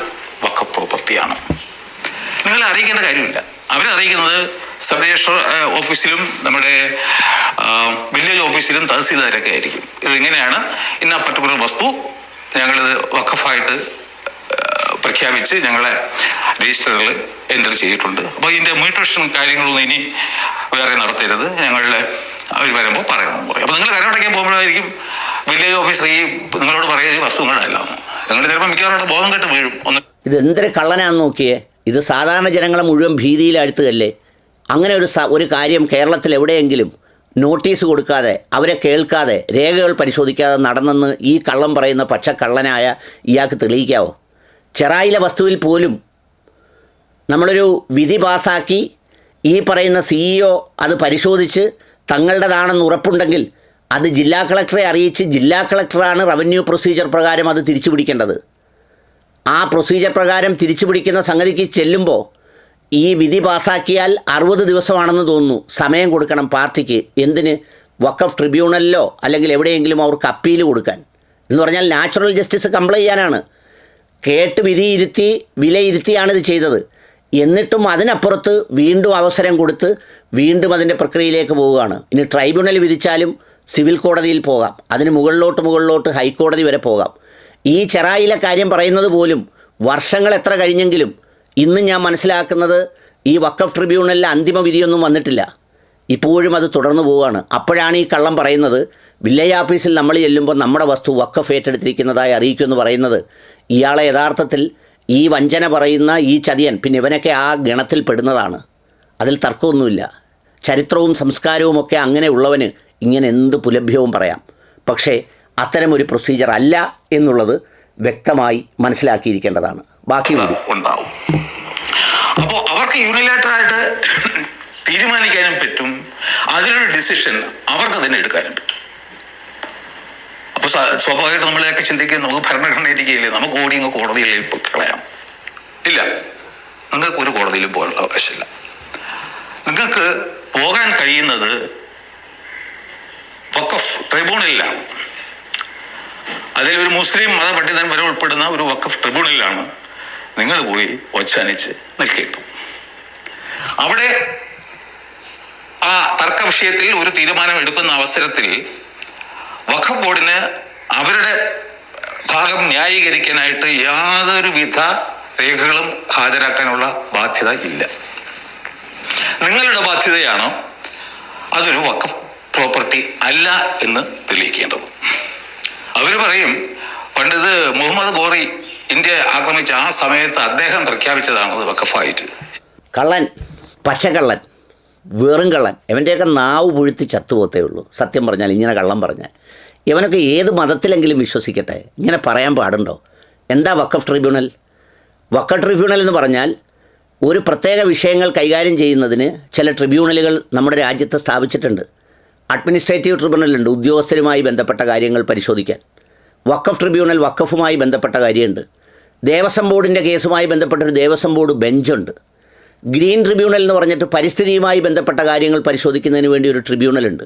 വഖഫ് പ്രോപ്പർട്ടിയാണ്. നിങ്ങളെ അറിയിക്കേണ്ട കാര്യമില്ല. അവരെ അറിയിക്കുന്നത് സബ് രജിസ്ട്രാർ ഓഫീസിലും നമ്മുടെ വില്ലേജ് ഓഫീസിലും തഹസീൽദാരൊക്കെ ആയിരിക്കും. ഇതിങ്ങനെയാണ്, ഇന്ന പർട്ടിക്കുലർ വസ്തു ഞങ്ങളിത് വഖഫായിട്ട് പ്രഖ്യാപിച്ച് ഞങ്ങളെ രജിസ്റ്ററിൽ എൻ്റർ ചെയ്തിട്ടുണ്ട്. അപ്പോൾ ഇതിൻ്റെ മ്യൂട്ടേഷൻ കാര്യങ്ങളൊന്നും ഇനി വേറെ നടത്തരുത്, ഞങ്ങളുടെ അവർ വരുമ്പോൾ പറയണമെന്ന് പറയും. അപ്പോൾ നിങ്ങൾ കരമടയ്ക്കാൻ പോകുമ്പോഴായിരിക്കും വില്ലേജ് ഓഫീസർ ഈ നിങ്ങളോട് പറയുക ഈ വസ്തു നിങ്ങളല്ല. നിങ്ങൾ ചിലപ്പോൾ മിക്കവാറും ബോധം കെട്ട് വീഴും. ഇത് എന്തൊരു കള്ളനാന്ന് നോക്കിയേ. ഇത് സാധാരണ ജനങ്ങളെ മുഴുവൻ ഭീതിയിലാഴ്ത്തുകയല്ലേ. അങ്ങനെ ഒരു കാര്യം കേരളത്തിൽ എവിടെയെങ്കിലും നോട്ടീസ് കൊടുക്കാതെ, അവരെ കേൾക്കാതെ, രേഖകൾ പരിശോധിക്കാതെ നടന്നെന്ന് ഈ കള്ളം പറയുന്ന പച്ചക്കള്ളനായ ഇയാൾക്ക് തെളിയിക്കാവോ? ചെറായിലെ വസ്തുവിൽ പോലും നമ്മളൊരു വിധി പാസാക്കി ഈ പറയുന്ന CEO അത് പരിശോധിച്ച് തങ്ങളുടേതാണെന്ന് ഉറപ്പുണ്ടെങ്കിൽ അത് ജില്ലാ കളക്ടറെ അറിയിച്ച് ജില്ലാ കളക്ടറാണ് റവന്യൂ പ്രൊസീജിയർ പ്രകാരം അത് തിരിച്ചു പിടിക്കേണ്ടത്. ആ പ്രൊസീജിയർ പ്രകാരം തിരിച്ചു പിടിക്കുന്ന സംഗതിക്ക് ചെല്ലുമ്പോൾ ഈ വിധി പാസ്സാക്കിയാൽ 60 ദിവസമാണെന്ന് തോന്നുന്നു സമയം കൊടുക്കണം പാർട്ടിക്ക്. എന്തിന്? വഖഫ് ട്രിബ്യൂണലിലോ അല്ലെങ്കിൽ എവിടെയെങ്കിലും അവർക്ക് അപ്പീൽ കൊടുക്കാൻ. എന്ന് പറഞ്ഞാൽ നാച്ചുറൽ ജസ്റ്റിസ് കംപ്ലൈ ചെയ്യാനാണ്. കേട്ട് വിലയിരുത്തിയാണ് ഇത് ചെയ്തത്. എന്നിട്ടും അതിനപ്പുറത്ത് വീണ്ടും അവസരം കൊടുത്ത് വീണ്ടും അതിൻ്റെ പ്രക്രിയയിലേക്ക് പോവുകയാണ്. ഇനി ട്രൈബ്യൂണൽ വിധിച്ചാലും സിവിൽ കോടതിയിൽ പോകാം, അതിന് മുകളിലോട്ട് ഹൈക്കോടതി വരെ പോകാം. ഈ ചെറായിലെ കാര്യം പറയുന്നത് പോലും വർഷങ്ങൾ എത്ര കഴിഞ്ഞെങ്കിലും ഇന്നും ഞാൻ മനസ്സിലാക്കുന്നത് ഈ വഖഫ് ട്രിബ്യൂണലിൽ അന്തിമ വിധിയൊന്നും വന്നിട്ടില്ല. ഇപ്പോഴും അത് തുടർന്നു പോവുകയാണ്. അപ്പോഴാണ് ഈ കള്ളം പറയുന്നത് വില്ലേജ് ഓഫീസിൽ നമ്മൾ ചെല്ലുമ്പോൾ നമ്മുടെ വസ്തു വഖഫ് ഏറ്റെടുത്തിരിക്കുന്നതായി അറിയിക്കുമെന്ന് പറയുന്നത്. ഇയാളെ യഥാർത്ഥത്തിൽ ഈ വഞ്ചന പറയുന്ന ഈ ചതിയൻ, പിന്നെ ഇവനൊക്കെ ആ ഗണത്തിൽ പെടുന്നതാണ്. അതിൽ തർക്കമൊന്നുമില്ല. ചരിത്രവും സംസ്കാരവും ഒക്കെ അങ്ങനെയുള്ളവന് ഇങ്ങനെ എന്ത് പുലഭ്യവും പറയാം. പക്ഷേ അത്തരമൊരു പ്രൊസീജിയർ അല്ല എന്നുള്ളത് വ്യക്തമായി മനസ്സിലാക്കിയിരിക്കേണ്ടതാണ്. ബാക്കി ഉണ്ടാവും. അപ്പോൾ അവർക്ക് യൂണിലാറ്ററായിട്ട് തീരുമാനിക്കാനും പറ്റും, അതിലൊരു ഡിസിഷൻ അവർക്ക് തന്നെ എടുക്കാനും പറ്റും. അപ്പോൾ സ്വാഭാവികമായിട്ട് നമ്മളെയൊക്കെ ചിന്തിക്കും, നമുക്ക് ഭരണഘടനയിലേക്കില്ലേ, നമുക്ക് ഓടി അങ്ങ് കോടതിയിൽ കളയാം. ഇല്ല, നിങ്ങൾക്ക് ഒരു കോടതിയിലും പോകാൻ ആവശ്യമില്ല. നിങ്ങൾക്ക് പോകാൻ കഴിയുന്നത് വഖഫ് ട്രിബ്യൂണലിലാണ്. അതിലൊരു മുസ്ലിം മതപണ്ഡിതൻ വരെ ഉൾപ്പെടുന്ന ഒരു വഖഫ് ട്രിബ്യൂണലിലാണ് നിങ്ങൾ പോയി ഒച്ചാനിച്ച് നിൽക്കേണ്ടത്. അവിടെ ആ തർക്ക വിഷയത്തിൽ ഒരു തീരുമാനം എടുക്കുന്ന അവസരത്തിൽ വഖഫ് ബോർഡിന് അവരുടെ ഭാഗം ന്യായീകരിക്കാനായിട്ട് യാതൊരുവിധ രേഖകളും ഹാജരാക്കാനുള്ള ബാധ്യത ഇല്ല. നിങ്ങളുടെ ബാധ്യതയാണ് അതൊരു വഖഫ് പ്രോപ്പർട്ടി അല്ല എന്ന് തെളിയിക്കേണ്ടത്. അവർ പറയും, പണ്ടിത് മുഹമ്മദ് ഗോറി ഇന്ത്യ ആക്രമിച്ച ആ സമയത്ത് അദ്ദേഹം പ്രഖ്യാപിച്ചതാണ് അത് വഖഫായിട്ട്. കള്ളൻ, പച്ചക്കള്ളൻ, വെറും കള്ളൻ. ഇവൻ്റെയൊക്കെ നാവ് പുഴുത്തി ചത്തുപോത്തേ ഉള്ളൂ. സത്യം പറഞ്ഞാൽ ഇങ്ങനെ കള്ളം പറഞ്ഞാൽ ഇവനൊക്കെ ഏത് മതത്തിലെങ്കിലും വിശ്വസിക്കട്ടെ. ഇങ്ങനെ പറയാൻ പാടുണ്ടോ? എന്താ വഖഫ് ട്രിബ്യൂണൽ? വഖഫ് ട്രിബ്യൂണൽ എന്ന് പറഞ്ഞാൽ ഒരു പ്രത്യേക വിഷയങ്ങൾ കൈകാര്യം ചെയ്യുന്നതിന് ചില ട്രിബ്യൂണലുകൾ നമ്മുടെ രാജ്യത്ത് സ്ഥാപിച്ചിട്ടുണ്ട്. അഡ്മിനിസ്ട്രേറ്റീവ് ട്രിബ്യൂണലുണ്ട്, ഉദ്യോഗസ്ഥരുമായി ബന്ധപ്പെട്ട കാര്യങ്ങൾ പരിശോധിക്കാൻ. വഖഫ് ട്രിബ്യൂണൽ വഖഫുമായി ബന്ധപ്പെട്ട കാര്യമുണ്ട്. ദേവസ്വം ബോർഡിൻ്റെ കേസുമായി ബന്ധപ്പെട്ടൊരു ദേവസ്വം ബോർഡ് ബെഞ്ചുണ്ട്. ഗ്രീൻ ട്രിബ്യൂണൽ എന്ന് പറഞ്ഞിട്ട് പരിസ്ഥിതിയുമായി ബന്ധപ്പെട്ട കാര്യങ്ങൾ പരിശോധിക്കുന്നതിന് വേണ്ടി ഒരു ട്രിബ്യൂണലുണ്ട്.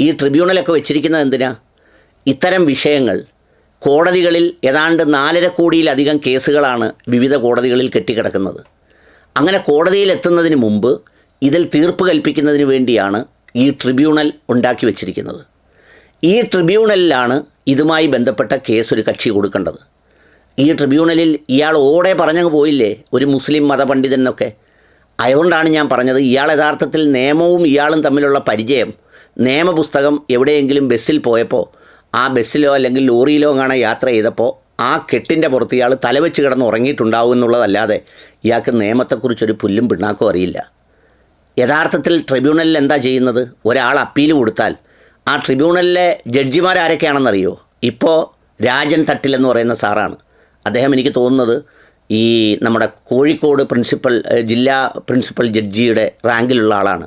ഈ ട്രിബ്യൂണലൊക്കെ വെച്ചിരിക്കുന്നത് എന്തിനാ? ഇത്തരം വിഷയങ്ങൾ കോടതികളിൽ ഏതാണ്ട് 4.5 കോടിയിലധികം കേസുകളാണ് വിവിധ കോടതികളിൽ കെട്ടിക്കിടക്കുന്നത്. അങ്ങനെ കോടതിയിൽ എത്തുന്നതിന് മുമ്പ് ഇതിൽ തീർപ്പ് കൽപ്പിക്കുന്നതിന് വേണ്ടിയാണ് ഈ ട്രിബ്യൂണൽ ഉണ്ടാക്കി വച്ചിരിക്കുന്നത്. ഈ ട്രിബ്യൂണലിലാണ് ഇതുമായി ബന്ധപ്പെട്ട കേസ് ഒരു കക്ഷി കൊടുക്കേണ്ടത്. ഈ ട്രിബ്യൂണലിൽ ഇയാൾ ഓടെ പറഞ്ഞങ്ങ് പോയില്ലേ, ഒരു മുസ്ലിം മതപണ്ഡിതനൊക്കെ. അതുകൊണ്ടാണ് ഞാൻ പറഞ്ഞത്, ഇയാൾ യഥാർത്ഥത്തിൽ നിയമവും ഇയാളും തമ്മിലുള്ള പരിചയം, നിയമപുസ്തകം എവിടെയെങ്കിലും ബസ്സിൽ പോയപ്പോൾ ആ ബസ്സിലോ അല്ലെങ്കിൽ ലോറിയിലോ കാണാൻ യാത്ര ചെയ്തപ്പോൾ ആ കെട്ടിൻ്റെ പുറത്ത് ഇയാൾ തലവെച്ച് കിടന്ന് ഉറങ്ങിയിട്ടുണ്ടാവും എന്നുള്ളതല്ലാതെ ഇയാൾക്ക് നിയമത്തെക്കുറിച്ചൊരു പുല്ലും പിണ്ണാക്കും അറിയില്ല. യഥാർത്ഥത്തിൽ ട്രിബ്യൂണലിൽ എന്താ ചെയ്യുന്നത്? ഒരാൾ അപ്പീൽ കൊടുത്താൽ ആ ട്രിബ്യൂണലിലെ ജഡ്ജിമാരാരൊക്കെയാണെന്നറിയോ? ഇപ്പോൾ രാജൻ തട്ടിൽ എന്ന് പറയുന്ന സാറാണ്. അദ്ദേഹം എനിക്ക് തോന്നുന്നത് ഈ നമ്മുടെ കോഴിക്കോട് ജില്ലാ പ്രിൻസിപ്പൽ ജഡ്ജിയുടെ റാങ്കിലുള്ള ആളാണ്.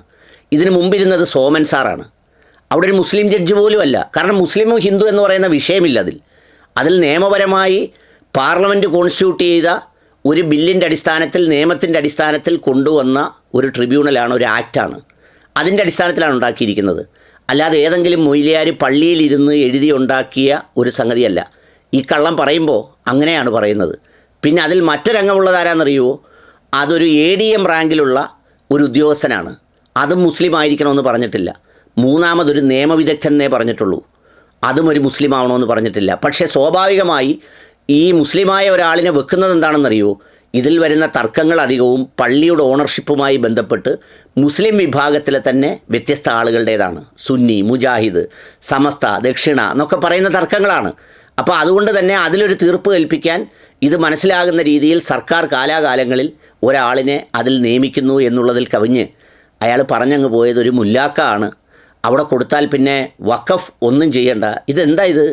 ഇതിന് മുമ്പിരുന്നത് സോമൻ സാറാണ്. അവിടെ ഒരു മുസ്ലിം ജഡ്ജി പോലും അല്ല. കാരണം മുസ്ലിമും ഹിന്ദു എന്ന് പറയുന്ന വിഷയമില്ല അതിൽ നിയമപരമായി പാർലമെൻറ്റ് കോൺസ്റ്റിറ്റ്യൂട്ട് ചെയ്ത ഒരു ബില്ലിൻ്റെ അടിസ്ഥാനത്തിൽ, നിയമത്തിൻ്റെ അടിസ്ഥാനത്തിൽ കൊണ്ടുവന്ന ഒരു ട്രിബ്യൂണലാണ്, ഒരു ആക്റ്റാണ്. അതിൻ്റെ അടിസ്ഥാനത്തിലാണ് ഉണ്ടാക്കിയിരിക്കുന്നത്. അല്ലാതെ ഏതെങ്കിലും മൊയ്ലിയാർ പള്ളിയിലിരുന്ന് എഴുതി ഉണ്ടാക്കിയ ഒരു സംഗതിയല്ല. ഈ കള്ളം പറയുമ്പോൾ അങ്ങനെയാണ് പറയുന്നത്. പിന്നെ അതിൽ മറ്റൊരംഗമുള്ളത് ആരാന്നറിയുമോ? അതൊരു ADM റാങ്കിലുള്ള ഒരു ഉദ്യോഗസ്ഥനാണ്. അതും മുസ്ലിം ആയിരിക്കണമെന്ന് പറഞ്ഞിട്ടില്ല. മൂന്നാമതൊരു നിയമവിദഗ്ധനെന്നേ പറഞ്ഞിട്ടുള്ളൂ. അതും ഒരു മുസ്ലിം ആവണമെന്ന് പറഞ്ഞിട്ടില്ല. പക്ഷേ സ്വാഭാവികമായി ഈ മുസ്ലിമായ ഒരാളിനെ വെക്കുന്നത് എന്താണെന്നറിയോ? ഇതിൽ വരുന്ന തർക്കങ്ങൾ അധികവും പള്ളിയുടെ ഓണർഷിപ്പുമായി ബന്ധപ്പെട്ട് മുസ്ലിം വിഭാഗത്തിലെ തന്നെ വ്യത്യസ്ത ആളുകളുടേതാണ്. സുന്നി, മുജാഹിദ്, സമസ്ത, ദക്ഷിണ എന്നൊക്കെ പറയുന്ന തർക്കങ്ങളാണ്. അപ്പോൾ അതുകൊണ്ട് തന്നെ അതിലൊരു തീർപ്പ് കൽപ്പിക്കാൻ ഇത് മനസ്സിലാകുന്ന രീതിയിൽ സർക്കാർ കാലാകാലങ്ങളിൽ ഒരാളിനെ അതിൽ നിയമിക്കുന്നു എന്നുള്ളതിൽ കവിഞ്ഞ് അയാൾ പറഞ്ഞങ്ങ് പോയത് ഒരു മുല്ലാക്കാണ്. അവിടെ കൊടുത്താൽ പിന്നെ വഖഫ് ഒന്നും ചെയ്യണ്ട. ഇതെന്താ ഇത്?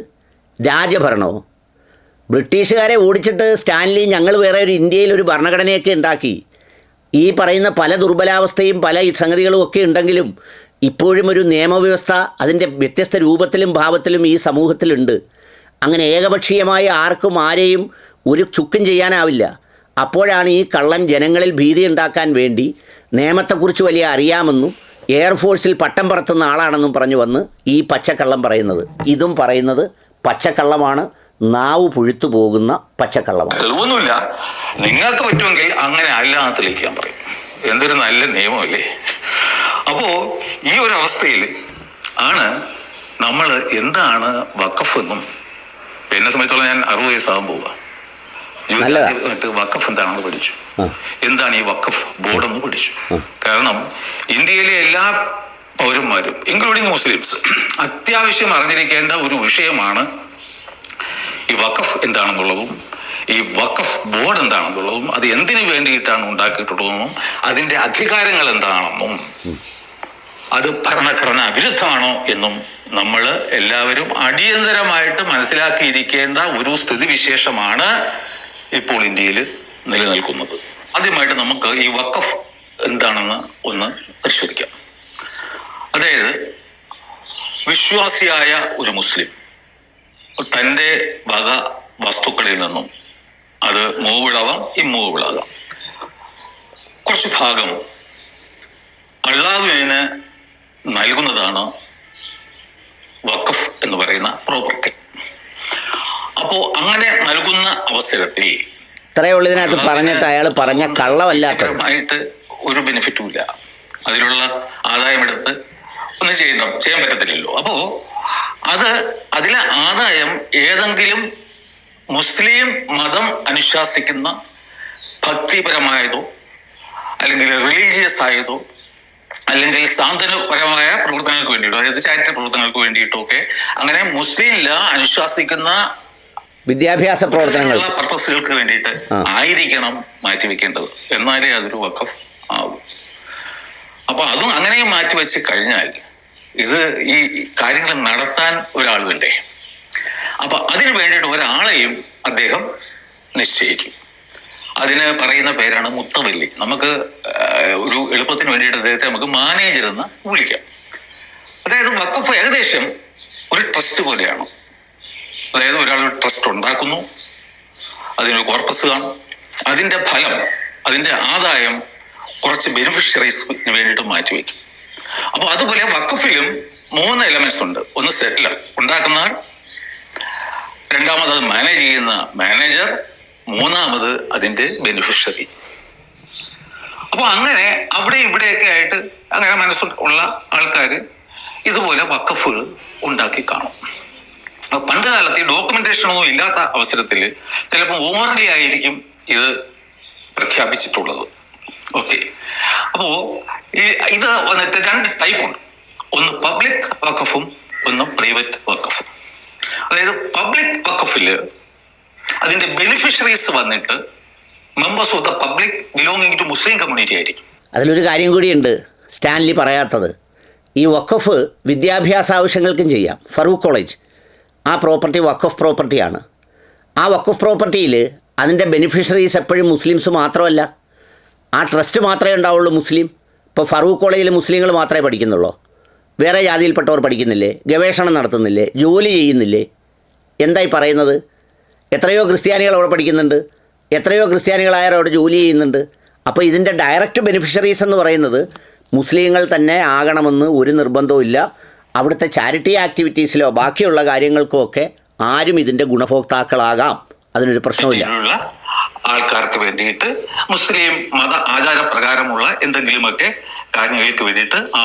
രാജഭരണമോ? ബ്രിട്ടീഷുകാരെ ഓടിച്ചിട്ട് സ്റ്റാൻലി ഞങ്ങൾ വേറെ ഒരു ഇന്ത്യയിൽ ഒരു ഭരണഘടനയൊക്കെ ഉണ്ടാക്കി. ഈ പറയുന്ന പല ദുർബലാവസ്ഥയും പല സംഗതികളും ഒക്കെ ഉണ്ടെങ്കിലും ഇപ്പോഴും ഒരു നിയമവ്യവസ്ഥ അതിൻ്റെ വ്യത്യസ്ത രൂപത്തിലും ഭാവത്തിലും ഈ സമൂഹത്തിലുണ്ട്. അങ്ങനെ ഏകപക്ഷീയമായി ആർക്കും ആരെയും ഒരു ചുക്കും ചെയ്യാനാവില്ല. അപ്പോഴാണ് ഈ കള്ളൻ ജനങ്ങളിൽ ഭീതി ഉണ്ടാക്കാൻ വേണ്ടി നിയമത്തെക്കുറിച്ച് വലിയ അറിയാമെന്നും എയർഫോഴ്സിൽ പട്ടം പറത്തുന്ന ആളാണെന്നും പറഞ്ഞു വന്ന് ഈ പച്ചക്കള്ളം പറയുന്നത്. ഇതും പറയുന്നത് പച്ചക്കള്ളമാണ്, നാവ് പുഴുത്തു പോകുന്ന പച്ചക്കള്ളമാണ്. തെളിവൊന്നുമില്ല. നിങ്ങൾക്ക് പറ്റുമെങ്കിൽ അങ്ങനെ അല്ലാന്ന് തെളിയിക്കാൻ പറയും. എന്തൊരു നല്ല നിയമമല്ലേ? അപ്പോൾ ഈ ഒരു അവസ്ഥയിൽ ആണ് നമ്മൾ എന്താണ് വഖഫ് എന്നും, എന്നെ സംബന്ധിച്ചോളം ഞാൻ 60 വയസ്സാകാൻ പോവുക. വഖഫ് എന്താണെന്ന് പഠിച്ചു. എന്താണ് ഈ വഖഫ് ബോർഡ് എന്ന് പഠിച്ചു. കാരണം ഇന്ത്യയിലെ എല്ലാ പൗരന്മാരും ഇൻക്ലൂഡിങ് മുസ്ലിംസ് അത്യാവശ്യം അറിഞ്ഞിരിക്കേണ്ട ഒരു വിഷയമാണ് ഈ വഖഫ് എന്താണെന്നുള്ളതും ഈ വഖഫ് ബോർഡ് എന്താണെന്നുള്ളതും അത് എന്തിനു വേണ്ടിയിട്ടാണ് ഉണ്ടാക്കിയിട്ടുള്ളതെന്നും അതിൻ്റെ അധികാരങ്ങൾ എന്താണെന്നും അത് ഭരണഘടനാ വിരുദ്ധമാണോ എന്നും നമ്മൾ എല്ലാവരും അടിയന്തരമായിട്ട് മനസ്സിലാക്കിയിരിക്കേണ്ട ഒരു സ്ഥിതിവിശേഷമാണ് ഇപ്പോൾ ഇന്ത്യയിൽ നിലനിൽക്കുന്നത്. ആദ്യമായിട്ട് നമുക്ക് ഈ വഖഫ് എന്താണെന്ന് ഒന്ന് പരിശോധിക്കാം. അതായത് വിശ്വാസിയായ ഒരു മുസ്ലിം തൻ്റെ വക വസ്തുക്കളിൽ നിന്നും, അത് മൂവിളാവാം ഇമ്മൂവിളാകാം, കുറച്ച് ഭാഗം അള്ളാഹുവിന് നൽകുന്നതാണ് വഖഫ് എന്ന് പറയുന്ന പ്രോപ്പർട്ടി. അപ്പോൾ അങ്ങനെ നൽകുന്ന അവസരത്തിൽ ഇത്രയേ ഉള്ളൂ ഇതിനകത്ത് പറഞ്ഞിട്ട് അയാൾ പറഞ്ഞ കള്ളമല്ലാത്തതായിട്ട് ഒരു ബെനിഫിറ്റും ഇല്ല. അതിലുള്ള ആദായമെടുത്ത് ഒന്നും ചെയ്യാൻ പറ്റത്തില്ലല്ലോ. അപ്പോൾ അതിലെ ആദായം ഏതെങ്കിലും മുസ്ലിം മതം അനുശാസിക്കുന്ന ഭക്തിപരമായതോ അല്ലെങ്കിൽ റിലീജിയസ് ആയതോ അല്ലെങ്കിൽ സാന്ത്വനപരമായ പ്രവർത്തനങ്ങൾക്ക് വേണ്ടിയിട്ടോ, അതായത് ചാരിറ്റബിൾ പ്രവർത്തനങ്ങൾക്ക് വേണ്ടിയിട്ടോ ഒക്കെ അങ്ങനെ മുസ്ലിം അനുശാസിക്കുന്ന വിദ്യാഭ്യാസ പ്രവർത്തനങ്ങൾ പർപ്പസുകൾക്ക് വേണ്ടിയിട്ട് ആയിരിക്കണം മാറ്റിവെക്കേണ്ടത്. എന്നാലേ അതൊരു വഖഫ് ആവും. അപ്പൊ അതും അങ്ങനെയും മാറ്റിവെച്ച് കഴിഞ്ഞാൽ ഇത് ഈ കാര്യങ്ങൾ നടത്താൻ ഒരാൾ വേണ്ടേ? അപ്പൊ അതിനു വേണ്ടിയിട്ട് ഒരാളെയും അദ്ദേഹം നിശ്ചയിക്കും. അതിന് പറയുന്ന പേരാണ് മുത്തവല്ലി. നമുക്ക് ഒരു എളുപ്പത്തിന് വേണ്ടിയിട്ട് അദ്ദേഹത്തെ നമുക്ക് മാനേജർ എന്ന് വിളിക്കാം. അതായത് വഖഫ് ഏകദേശം ഒരു ട്രസ്റ്റ് പോലെയാണ്. അതായത് ഒരാൾ ഒരു ട്രസ്റ്റ് ഉണ്ടാക്കുന്നു, അതിനൊരു കോർപ്പസ് കാണും, അതിൻ്റെ ഫലം, അതിൻ്റെ ആദായം കുറച്ച് ബെനിഫിഷ്യറീസിന് വേണ്ടിയിട്ട് മാറ്റിവെക്കും. അപ്പോൾ അതുപോലെ വഖഫിലും 3 എലമെന്റ്സ് ഉണ്ട്. ഒന്ന് സെറ്റിലർ, ഉണ്ടാക്കുന്നവർ; രണ്ടാമത് അത് മാനേജ് ചെയ്യുന്ന മാനേജർ; മൂന്നാമത് അതിൻ്റെ ബെനിഫിഷ്യറി. അപ്പോൾ അങ്ങനെ അവിടെ ഇവിടെയൊക്കെ ആയിട്ട് അങ്ങനെ മനസ്സുള്ള ആൾക്കാർ ഇതുപോലെ വഖഫുകൾ ഉണ്ടാക്കി കാണും. പണ്ട് കാലത്ത് ഈ ഡോക്യുമെന്റേഷനൊന്നും ഇല്ലാത്ത അവസരത്തിൽ ചിലപ്പോൾ ഓർലി ആയിരിക്കും ഇത് പ്രഖ്യാപിച്ചിട്ടുള്ളത്. ഓക്കെ. അപ്പോൾ ഇത് വന്നിട്ട് 2 ടൈപ്പ് ഉണ്ട്. ഒന്ന് പബ്ലിക് വഖഫും ഒന്ന് പ്രൈവറ്റ് വഖഫും. അതായത് പബ്ലിക് വഖഫിൽ അതിന്റെ ബെനിഫിഷ്യറീസ് വന്നിട്ട് members of the public belonging to Muslim community ആയിരിക്കും. അതിലൊരു കാര്യം കൂടിയുണ്ട് സ്റ്റാൻലി പറയാത്തത്. ഈ വഖഫ് വിദ്യാഭ്യാസ ആവശ്യങ്ങൾക്കും ചെയ്യാം. ഫറൂഖ് കോളേജ് ആ പ്രോപ്പർട്ടി വഖഫ് പ്രോപ്പർട്ടിയാണ്. ആ വഖഫ് പ്രോപ്പർട്ടിയിൽ അതിൻ്റെ ബെനിഫിഷ്യറീസ് എപ്പോഴും മുസ്ലിംസ് മാത്രമല്ല, ആ ട്രസ്റ്റ് മാത്രമേ ഉണ്ടാവുള്ളൂ മുസ്ലിം. ഇപ്പോൾ ഫറൂഖ് കോളേജിൽ മുസ്ലിങ്ങൾ മാത്രമേ പഠിക്കുന്നുള്ളൂ, വേറെ ജാതിയിൽപ്പെട്ടവർ പഠിക്കുന്നില്ലേ, ഗവേഷണം നടത്തുന്നില്ലേ, ജോലി ചെയ്യുന്നില്ലേ? എന്തായി പറയുന്നത്? എത്രയോ ക്രിസ്ത്യാനികൾ അവിടെ പഠിക്കുന്നുണ്ട്, എത്രയോ ക്രിസ്ത്യാനികളായവർ അവിടെ ജോലി ചെയ്യുന്നുണ്ട്. അപ്പോൾ ഇതിൻ്റെ ഡയറക്റ്റ് ബെനിഫിഷ്യറീസ് എന്ന് പറയുന്നത് മുസ്ലിങ്ങൾ തന്നെ ആകണമെന്ന് ഒരു നിർബന്ധവും ഇല്ല. അവിടുത്തെ ചാരിറ്റി ആക്ടിവിറ്റീസിലോ ബാക്കിയുള്ള കാര്യങ്ങൾക്കോ ഒക്കെ ആരും ഇതിൻ്റെ ഗുണഭോക്താക്കളാകാം. അതിനൊരു പ്രശ്നമില്ല. ആൾക്കാർക്ക് വേണ്ടിയിട്ട് മുസ്ലിം മത ആചാരപ്രകാരമുള്ള എന്തെങ്കിലുമൊക്കെ കാര്യങ്ങൾക്ക് വേണ്ടിയിട്ട് ആ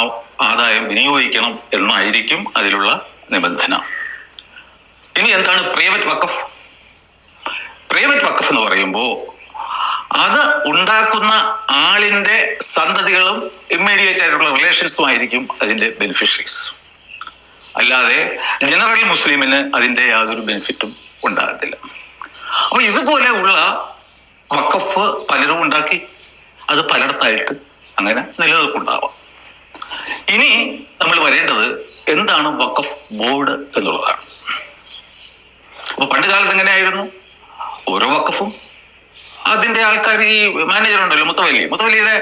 ആദായം വിനിയോഗിക്കണം എന്നായിരിക്കും അതിലുള്ള നിബന്ധന. ഇനി എന്താണ് പ്രൈവറ്റ് വഖഫ്? പ്രൈവറ്റ് വഖഫ് എന്ന് പറയുമ്പോൾ അത് ഉണ്ടാക്കുന്ന ആളിൻ്റെ സന്തതികളും ഇമ്മീഡിയറ്റ് ആയിട്ടുള്ള റിലേഷൻസും ആയിരിക്കും അതിൻ്റെ ബെനിഫിഷ്യറീസ്. അല്ലാതെ ജനറൽ മുസ്ലിമിന് അതിൻ്റെ യാതൊരു ബെനിഫിറ്റും ഉണ്ടാകത്തില്ല. അപ്പൊ ഇതുപോലെ ഉള്ള വഖഫ് പലരും ഉണ്ടാക്കി, അത് പലയിടത്തായിട്ട് അങ്ങനെ നിലനിൽപ്പുണ്ടാവാം. ഇനി നമ്മൾ വരേണ്ടത് എന്താണ് വഖഫ് ബോർഡ് എന്നുള്ളതാണ്. അപ്പൊ പണ്ട് കാലത്ത് എങ്ങനെയായിരുന്നു? ഓരോ വഖഫും അതിന്റെ ആൾക്കാർ, ഈ മാനേജർ ഉണ്ടല്ലോ, മുത്തവല്ലിയുടെ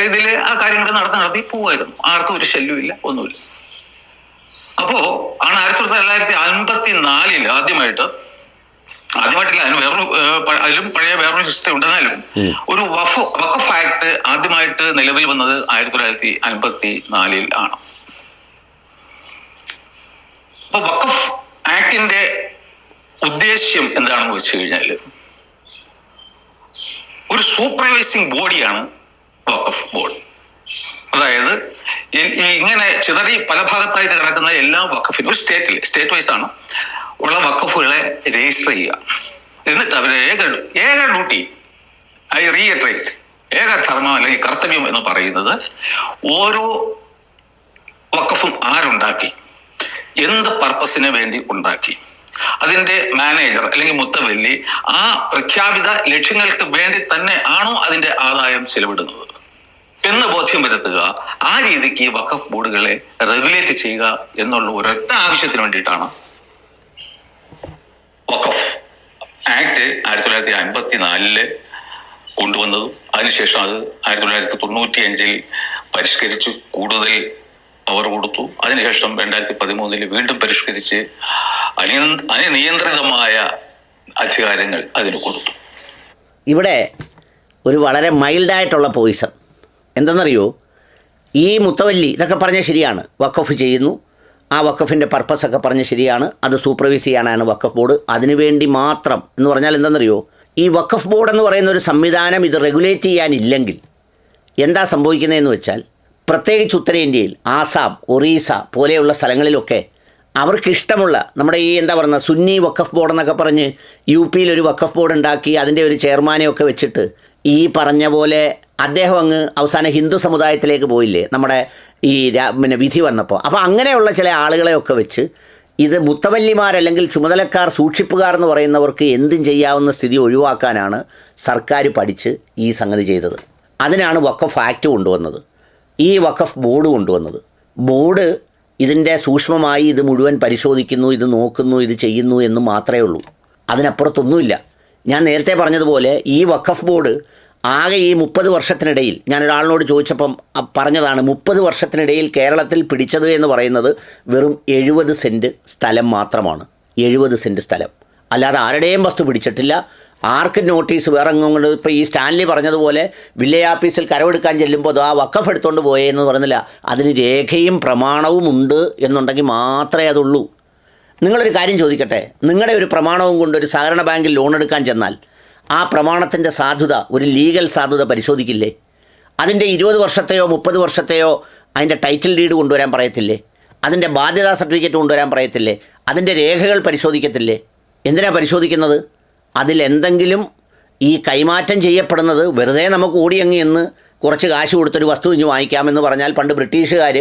ഇതില് ആ കാര്യങ്ങൾ നടത്തി പോവായിരുന്നു. ആർക്കും ഒരു ശല്യമില്ല, ഒന്നുമില്ല. അപ്പോ ആണ് 1954 ആദ്യമായിട്ടില്ല, അതിലും പഴയ വേറൊരു സിസ്റ്റം ഉണ്ടെന്നാലും ഒരു വഖഫ് ആക്ട് ആദ്യമായിട്ട് നിലവിൽ വന്നത് 1954 ആണ്. അപ്പൊ വഖഫ് ആക്ടിന്റെ ഉദ്ദേശ്യം എന്താണെന്ന് വെച്ച് കഴിഞ്ഞാല് ഒരു സൂപ്പർവൈസിങ് ബോഡിയാണ് വഖഫ് ബോർഡ്. അതായത് ഇങ്ങനെ ചിതറി പല ഭാഗത്തായിട്ട് കിടക്കുന്ന എല്ലാ വഖഫിനും ഒരു സ്റ്റേറ്റ് വൈസ് ആണ് ഉള്ള വഖഫുകളെ രജിസ്റ്റർ ചെയ്യുക. എന്നിട്ട് അവരുടെ ഏക ഡ്യൂട്ടി, ഐ റീഇറ്ററേറ്റ്, ഏക ധർമ്മം അല്ലെങ്കിൽ കർത്തവ്യം എന്ന് പറയുന്നത് ഓരോ വഖഫും ആരുണ്ടാക്കി, എന്ത് പർപ്പസിന് വേണ്ടി ഉണ്ടാക്കി, അതിന്റെ മാനേജർ അല്ലെങ്കിൽ മുത്തവല്ലി ആ പ്രഖ്യാപിത ലക്ഷ്യങ്ങൾക്ക് വേണ്ടി തന്നെ ആണോ അതിന്റെ ആദായം ചെലവിടുന്നത് എന്ന് ബോധ്യം വരുത്തുക. ആ രീതിക്ക് വഖഫ് ബോർഡുകളെ റെഗുലേറ്റ് ചെയ്യുക എന്നുള്ള ഒരൊറ്റ ആവശ്യത്തിന് വേണ്ടിയിട്ടാണ് വഖഫ് ആക്ട് 1954 കൊണ്ടുവന്നതും അതിനുശേഷം അത് 1995 പരിഷ്കരിച്ചു, കൂടുതൽ പവർ കൊടുത്തു. അതിനുശേഷം 2013 വീണ്ടും പരിഷ്കരിച്ച് അനിയന്ത്രിതമായ അധികാരങ്ങൾ അതിന് കൊടുത്തു. ഇവിടെ ഒരു വളരെ മൈൽഡായിട്ടുള്ള പോയിസൺ എന്തെന്നറിയോ? ഈ മുത്തവല്ലി ഇതൊക്കെ പറഞ്ഞാൽ ശരിയാണ്, വഖഫ് ചെയ്യുന്നു, ആ വഖഫിൻ്റെ പർപ്പസൊക്കെ പറഞ്ഞ് ശരിയാണ്, അത് സൂപ്പർവൈസ് ചെയ്യാനാണ് വഖഫ് ബോർഡ്, അതിനുവേണ്ടി മാത്രം എന്ന് പറഞ്ഞാൽ എന്തെന്നറിയോ? ഈ വഖഫ് ബോർഡ് എന്ന് പറയുന്ന ഒരു സംവിധാനം ഇത് റെഗുലേറ്റ് ചെയ്യാനില്ലെങ്കിൽ എന്താ സംഭവിക്കുന്നതെന്ന് വെച്ചാൽ, പ്രത്യേകിച്ച് ഉത്തരേന്ത്യയിൽ ആസാം, ഒറീസ പോലെയുള്ള സ്ഥലങ്ങളിലൊക്കെ അവർക്കിഷ്ടമുള്ള നമ്മുടെ ഈ എന്താ പറയുക സുന്നി വഖഫ് ബോർഡ് എന്നൊക്കെ പറഞ്ഞ് UP-യിൽ ഒരു വഖഫ് ബോർഡ് ഉണ്ടാക്കി അതിൻ്റെ ഒരു ചെയർമാനെയൊക്കെ വെച്ചിട്ട് ഈ പറഞ്ഞ പോലെ അദ്ദേഹം അങ്ങ് അവസാനം ഹിന്ദു സമുദായത്തിലേക്ക് പോയില്ലേ നമ്മുടെ ഈ വിധി വന്നപ്പോൾ. അപ്പോൾ അങ്ങനെയുള്ള ചില ആളുകളെയൊക്കെ വെച്ച് ഇത് മുത്തവല്ലിമാരല്ലെങ്കിൽ ചുമതലക്കാർ, സൂക്ഷിപ്പുകാർ എന്ന് പറയുന്നവർക്ക് എന്തും ചെയ്യാവുന്ന സ്ഥിതി ഒഴിവാക്കാനാണ് സർക്കാർ പഠിച്ച് ഈ സംഗതി ചെയ്തത്. അതിനാണ് വഖഫ് ആക്ട് കൊണ്ടുവന്നത്, ഈ വഖഫ് ബോർഡ് കൊണ്ടുവന്നത്. ബോർഡ് ഇതിൻ്റെ സൂക്ഷ്മമായി ഇത് മുഴുവൻ പരിശോധിക്കുന്നു, ഇത് നോക്കുന്നു, ഇത് ചെയ്യുന്നു എന്ന് മാത്രമേ ഉള്ളൂ, അതിനപ്പുറത്തൊന്നുമില്ല. ഞാൻ നേരത്തെ പറഞ്ഞതുപോലെ ഈ വഖഫ് ബോർഡ് ആകെ ഈ 30 വർഷത്തിനിടയിൽ, ഞാനൊരാളിനോട് ചോദിച്ചപ്പം പറഞ്ഞതാണ്, 30 വർഷത്തിനിടയിൽ കേരളത്തിൽ പിടിച്ചത് എന്ന് പറയുന്നത് വെറും 70 സെൻറ്റ് സ്ഥലം മാത്രമാണ്. 70 സെൻറ്റ് സ്ഥലം, അല്ലാതെ ആരുടെയും വസ്തു പിടിച്ചിട്ടില്ല. ആർക്കും നോട്ടീസ് വേറെ എങ്ങോട്ട്, ഇപ്പോൾ ഈ സ്റ്റാൻലി പറഞ്ഞതുപോലെ വില്ലേജ് ഓഫീസിൽ കരമെടുക്കാൻ ചെല്ലുമ്പോൾ ആ വഖഫ് എടുത്തുകൊണ്ട് പോയെന്ന് പറഞ്ഞില്ല, അതിന് രേഖയും പ്രമാണവും ഉണ്ട് എന്നുണ്ടെങ്കിൽ മാത്രമേ അതുള്ളൂ. നിങ്ങളൊരു കാര്യം ചോദിക്കട്ടെ, നിങ്ങളുടെ ഒരു പ്രമാണവും കൊണ്ട് ഒരു സഹകരണ ബാങ്കിൽ ലോൺ എടുക്കാൻ ചെന്നാൽ ആ പ്രമാണത്തിൻ്റെ സാധുത, ഒരു ലീഗൽ സാധുത പരിശോധിക്കില്ലേ? അതിൻ്റെ 20 വർഷത്തെയോ 30 വർഷത്തെയോ അതിൻ്റെ ടൈറ്റിൽ ഡീഡ് കൊണ്ടുവരാൻ പറയത്തില്ലേ? അതിൻ്റെ ബാധ്യതാ സർട്ടിഫിക്കറ്റ് കൊണ്ടുവരാൻ പറയത്തില്ലേ? അതിൻ്റെ രേഖകൾ പരിശോധിക്കത്തില്ലേ? എന്തിനാണ് പരിശോധിക്കുന്നത്? അതിലെന്തെങ്കിലും ഈ കൈമാറ്റം ചെയ്യപ്പെടുന്നത് വെറുതെ നമുക്ക് ഓടിയങ്ങി എന്ന് കുറച്ച് കാശ് കൊടുത്തൊരു വസ്തു ഇഞ്ഞ് വാങ്ങിക്കാമെന്ന് പറഞ്ഞാൽ പണ്ട് ബ്രിട്ടീഷുകാർ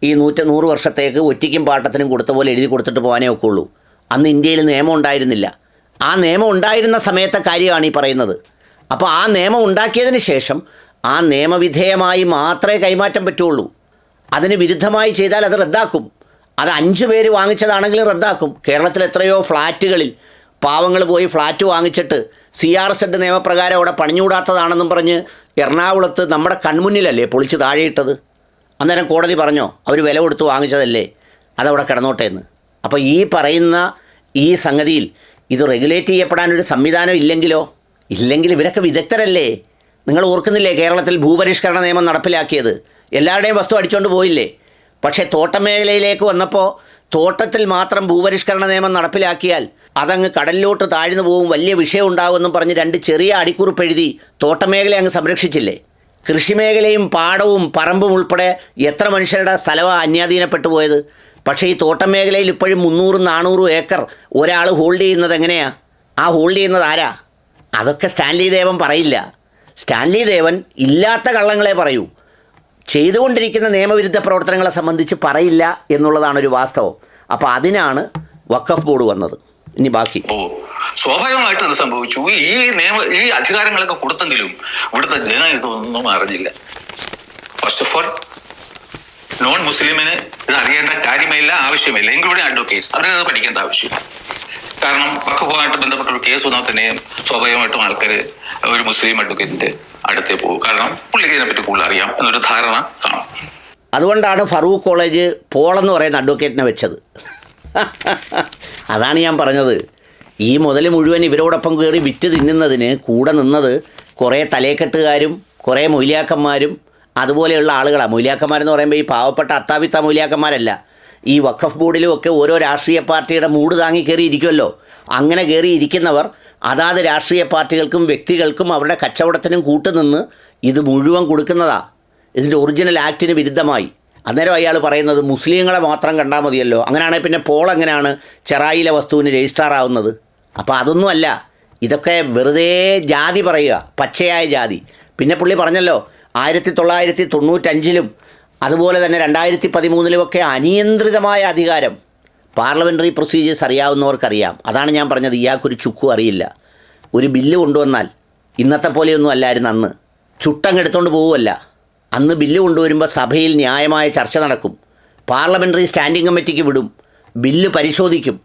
ഈ 100 വർഷത്തേക്ക് ഒറ്റയ്ക്കും പാട്ടത്തിനും കൊടുത്ത പോലെ എഴുതി കൊടുത്തിട്ട് പോകാനേ ഒക്കെ ഉള്ളൂ. അന്ന് ഇന്ത്യയിൽ നിയമം ഉണ്ടായിരുന്നില്ല. ആ നിയമം ഉണ്ടായിരുന്ന സമയത്തെ കാര്യമാണ് ഈ പറയുന്നത്. അപ്പോൾ ആ നിയമം ഉണ്ടാക്കിയതിന് ശേഷം ആ നിയമവിധേയമായി മാത്രമേ കൈമാറ്റം പറ്റുള്ളൂ. അതിന് വിരുദ്ധമായി ചെയ്താൽ അത് റദ്ദാക്കും. അത് 5 പേര് വാങ്ങിച്ചതാണെങ്കിലും റദ്ദാക്കും. കേരളത്തിൽ എത്രയോ ഫ്ലാറ്റുകളിൽ പാവങ്ങൾ പോയി ഫ്ലാറ്റ് വാങ്ങിച്ചിട്ട് CRZ നിയമപ്രകാരം അവിടെ പണിഞ്ഞുകൂടാത്തതാണെന്നും പറഞ്ഞ് എറണാകുളത്ത് നമ്മുടെ കൺമുന്നിലല്ലേ പൊളിച്ച് താഴെയിട്ടത്. അന്നേരം കോടതി പറഞ്ഞോ അവർ വില കൊടുത്ത് വാങ്ങിച്ചതല്ലേ, അതവിടെ കിടന്നോട്ടെ എന്ന്. അപ്പോൾ ഈ പറയുന്ന ഈ സംഗതിയിൽ ഇത് റെഗുലേറ്റ് ചെയ്യപ്പെടാനൊരു സംവിധാനം ഇല്ലെങ്കിൽ ഇവരൊക്കെ വിദഗ്ധരല്ലേ? നിങ്ങൾ ഓർക്കുന്നില്ലേ കേരളത്തിൽ ഭൂപരിഷ്കരണ നിയമം നടപ്പിലാക്കിയത്? എല്ലാവരുടെയും വസ്തു അടിച്ചുകൊണ്ട് പോയില്ലേ? പക്ഷേ തോട്ടമേഖലയിലേക്ക് വന്നപ്പോൾ തോട്ടത്തിൽ മാത്രം ഭൂപരിഷ്കരണ നിയമം നടപ്പിലാക്കിയാൽ അതങ്ങ് കടലിലോട്ട് താഴ്ന്നു പോകും, വലിയ വിഷയം ഉണ്ടാകുമെന്നും പറഞ്ഞ് 2 ചെറിയ അടിക്കുറിപ്പ് എഴുതി തോട്ടമേഖല അങ്ങ് സംരക്ഷിച്ചില്ലേ? കൃഷിമേഖലയും പാടവും പറമ്പും ഉൾപ്പെടെ എത്ര മനുഷ്യരുടെ സ്ഥലമാണ് അന്യാധീനപ്പെട്ടു പോയത്? പക്ഷേ ഈ തോട്ടം മേഖലയിൽ ഇപ്പോഴും 300-400 ഏക്കർ ഒരാൾ ഹോൾഡ് ചെയ്യുന്നത് എങ്ങനെയാണ്? ആ ഹോൾഡ് ചെയ്യുന്നത് ആരാ? അതൊക്കെ സ്റ്റാൻലി ദേവൻ പറയില്ല. സ്റ്റാൻലി ദേവൻ ഇല്ലാത്ത കള്ളങ്ങളെ പറയൂ, ചെയ്തുകൊണ്ടിരിക്കുന്ന നിയമവിരുദ്ധ പ്രവർത്തനങ്ങളെ സംബന്ധിച്ച് പറയില്ല എന്നുള്ളതാണ് ഒരു വാസ്തവം. അപ്പോൾ അതിനാണ് വഖഫ് ബോർഡ് വന്നത്. ഇനി ബാക്കി സ്വാഭാവികമായിട്ട് ഇത് സംഭവിച്ചു. ഈ അധികാരങ്ങളൊക്കെ കൊടുത്തെങ്കിലും ഇവിടുത്തെ ജനം ഇതൊന്നും അറിഞ്ഞില്ല. ഫസ്റ്റ് ഓഫ് ഓൾ നോൺ മുസ്ലിമിന് ഇത് അറിയേണ്ട കാര്യമില്ല, ആവശ്യമില്ല. ഇൻക്ലൂഡിങ് അഡ്വക്കേറ്റ്സ്, അവരത് പഠിക്കേണ്ട ആവശ്യമില്ല. കാരണം വഖഫുമായിട്ട് ബന്ധപ്പെട്ട ഒരു കേസ് വന്നാൽ തന്നെ സ്വാഭാവികമായിട്ടും ആൾക്കാർ ഒരു മുസ്ലിം അഡ്വക്കേറ്റിന്റെ അടുത്തേ പോകും. കാരണം പുള്ളിക്ക് ഇതിനെപ്പറ്റി കൂടുതൽ അറിയാം എന്നൊരു ധാരണ കാണും. അതുകൊണ്ടാണ് ഫറൂഖ് കോളേജ് പോളെന്ന് പറയുന്ന അഡ്വക്കേറ്റിനെ വെച്ചത്. അതാണ് ഞാൻ പറഞ്ഞത്. ഈ മുതൽ മുഴുവൻ ഇവരോടൊപ്പം കയറി വിറ്റ് തിന്നുന്നതിന് കൂടെ നിന്നത് കുറേ തലേക്കെട്ടുകാരും കുറേ മൊയ്ലിയാക്കന്മാരും അതുപോലെയുള്ള ആളുകളാണ്. മൊയ്ലിയാക്കന്മാരെന്ന് പറയുമ്പോൾ ഈ പാവപ്പെട്ട അത്താവിത്ത മൊയ്ലിയാക്കന്മാരല്ല. ഈ വഖഫ് ബോർഡിലും ഒക്കെ ഓരോ രാഷ്ട്രീയ പാർട്ടിയുടെ മൂട് താങ്ങി കയറി ഇരിക്കുമല്ലോ. അങ്ങനെ കയറി ഇരിക്കുന്നവർ അതാത് രാഷ്ട്രീയ പാർട്ടികൾക്കും വ്യക്തികൾക്കും അവരുടെ കച്ചവടത്തിനും കൂട്ടുനിന്ന് ഇത് മുഴുവൻ കൊടുക്കുന്നതാ, ഇതിൻ്റെ ഒറിജിനൽ ആക്ടിന് വിരുദ്ധമായി. അന്നേരം അയാൾ പറയുന്നത് മുസ്ലിങ്ങളെ മാത്രം കണ്ടാൽ മതിയല്ലോ. അങ്ങനെയാണെങ്കിൽ പിന്നെ പോൾ എങ്ങനെയാണ് ചെറായിലെ വസ്തുവിന് രജിസ്ട്രാർ ആവുന്നത്? അപ്പോൾ അതൊന്നുമല്ല, ഇതൊക്കെ വെറുതെ ജാതി പറയുക, പച്ചയായ ജാതി. പിന്നെ പുള്ളി പറഞ്ഞല്ലോ 1995 അതുപോലെ തന്നെ 2013 അനിയന്ത്രിതമായ അധികാരം. പാർലമെൻ്ററി പ്രൊസീജിയേഴ്സ് അറിയാവുന്നവർക്കറിയാം. അതാണ് ഞാൻ പറഞ്ഞത്, ഇയാൾക്കൊരു ചുക്കും അറിയില്ല. ഒരു ബില്ല് കൊണ്ടുവന്നാൽ ഇന്നത്തെ പോലെയൊന്നും അല്ലായിരുന്നു അന്ന്. ചുട്ടങ്ങെടുത്തോണ്ട് പോവുമല്ല. അന്ന് ബില്ല് കൊണ്ടുവരുമ്പോൾ സഭയിൽ ന്യായമായ ചർച്ച നടക്കും, പാർലമെൻ്ററി സ്റ്റാൻഡിംഗ് കമ്മിറ്റിക്ക് വിടും, ബില്ല് പരിശോധിക്കും.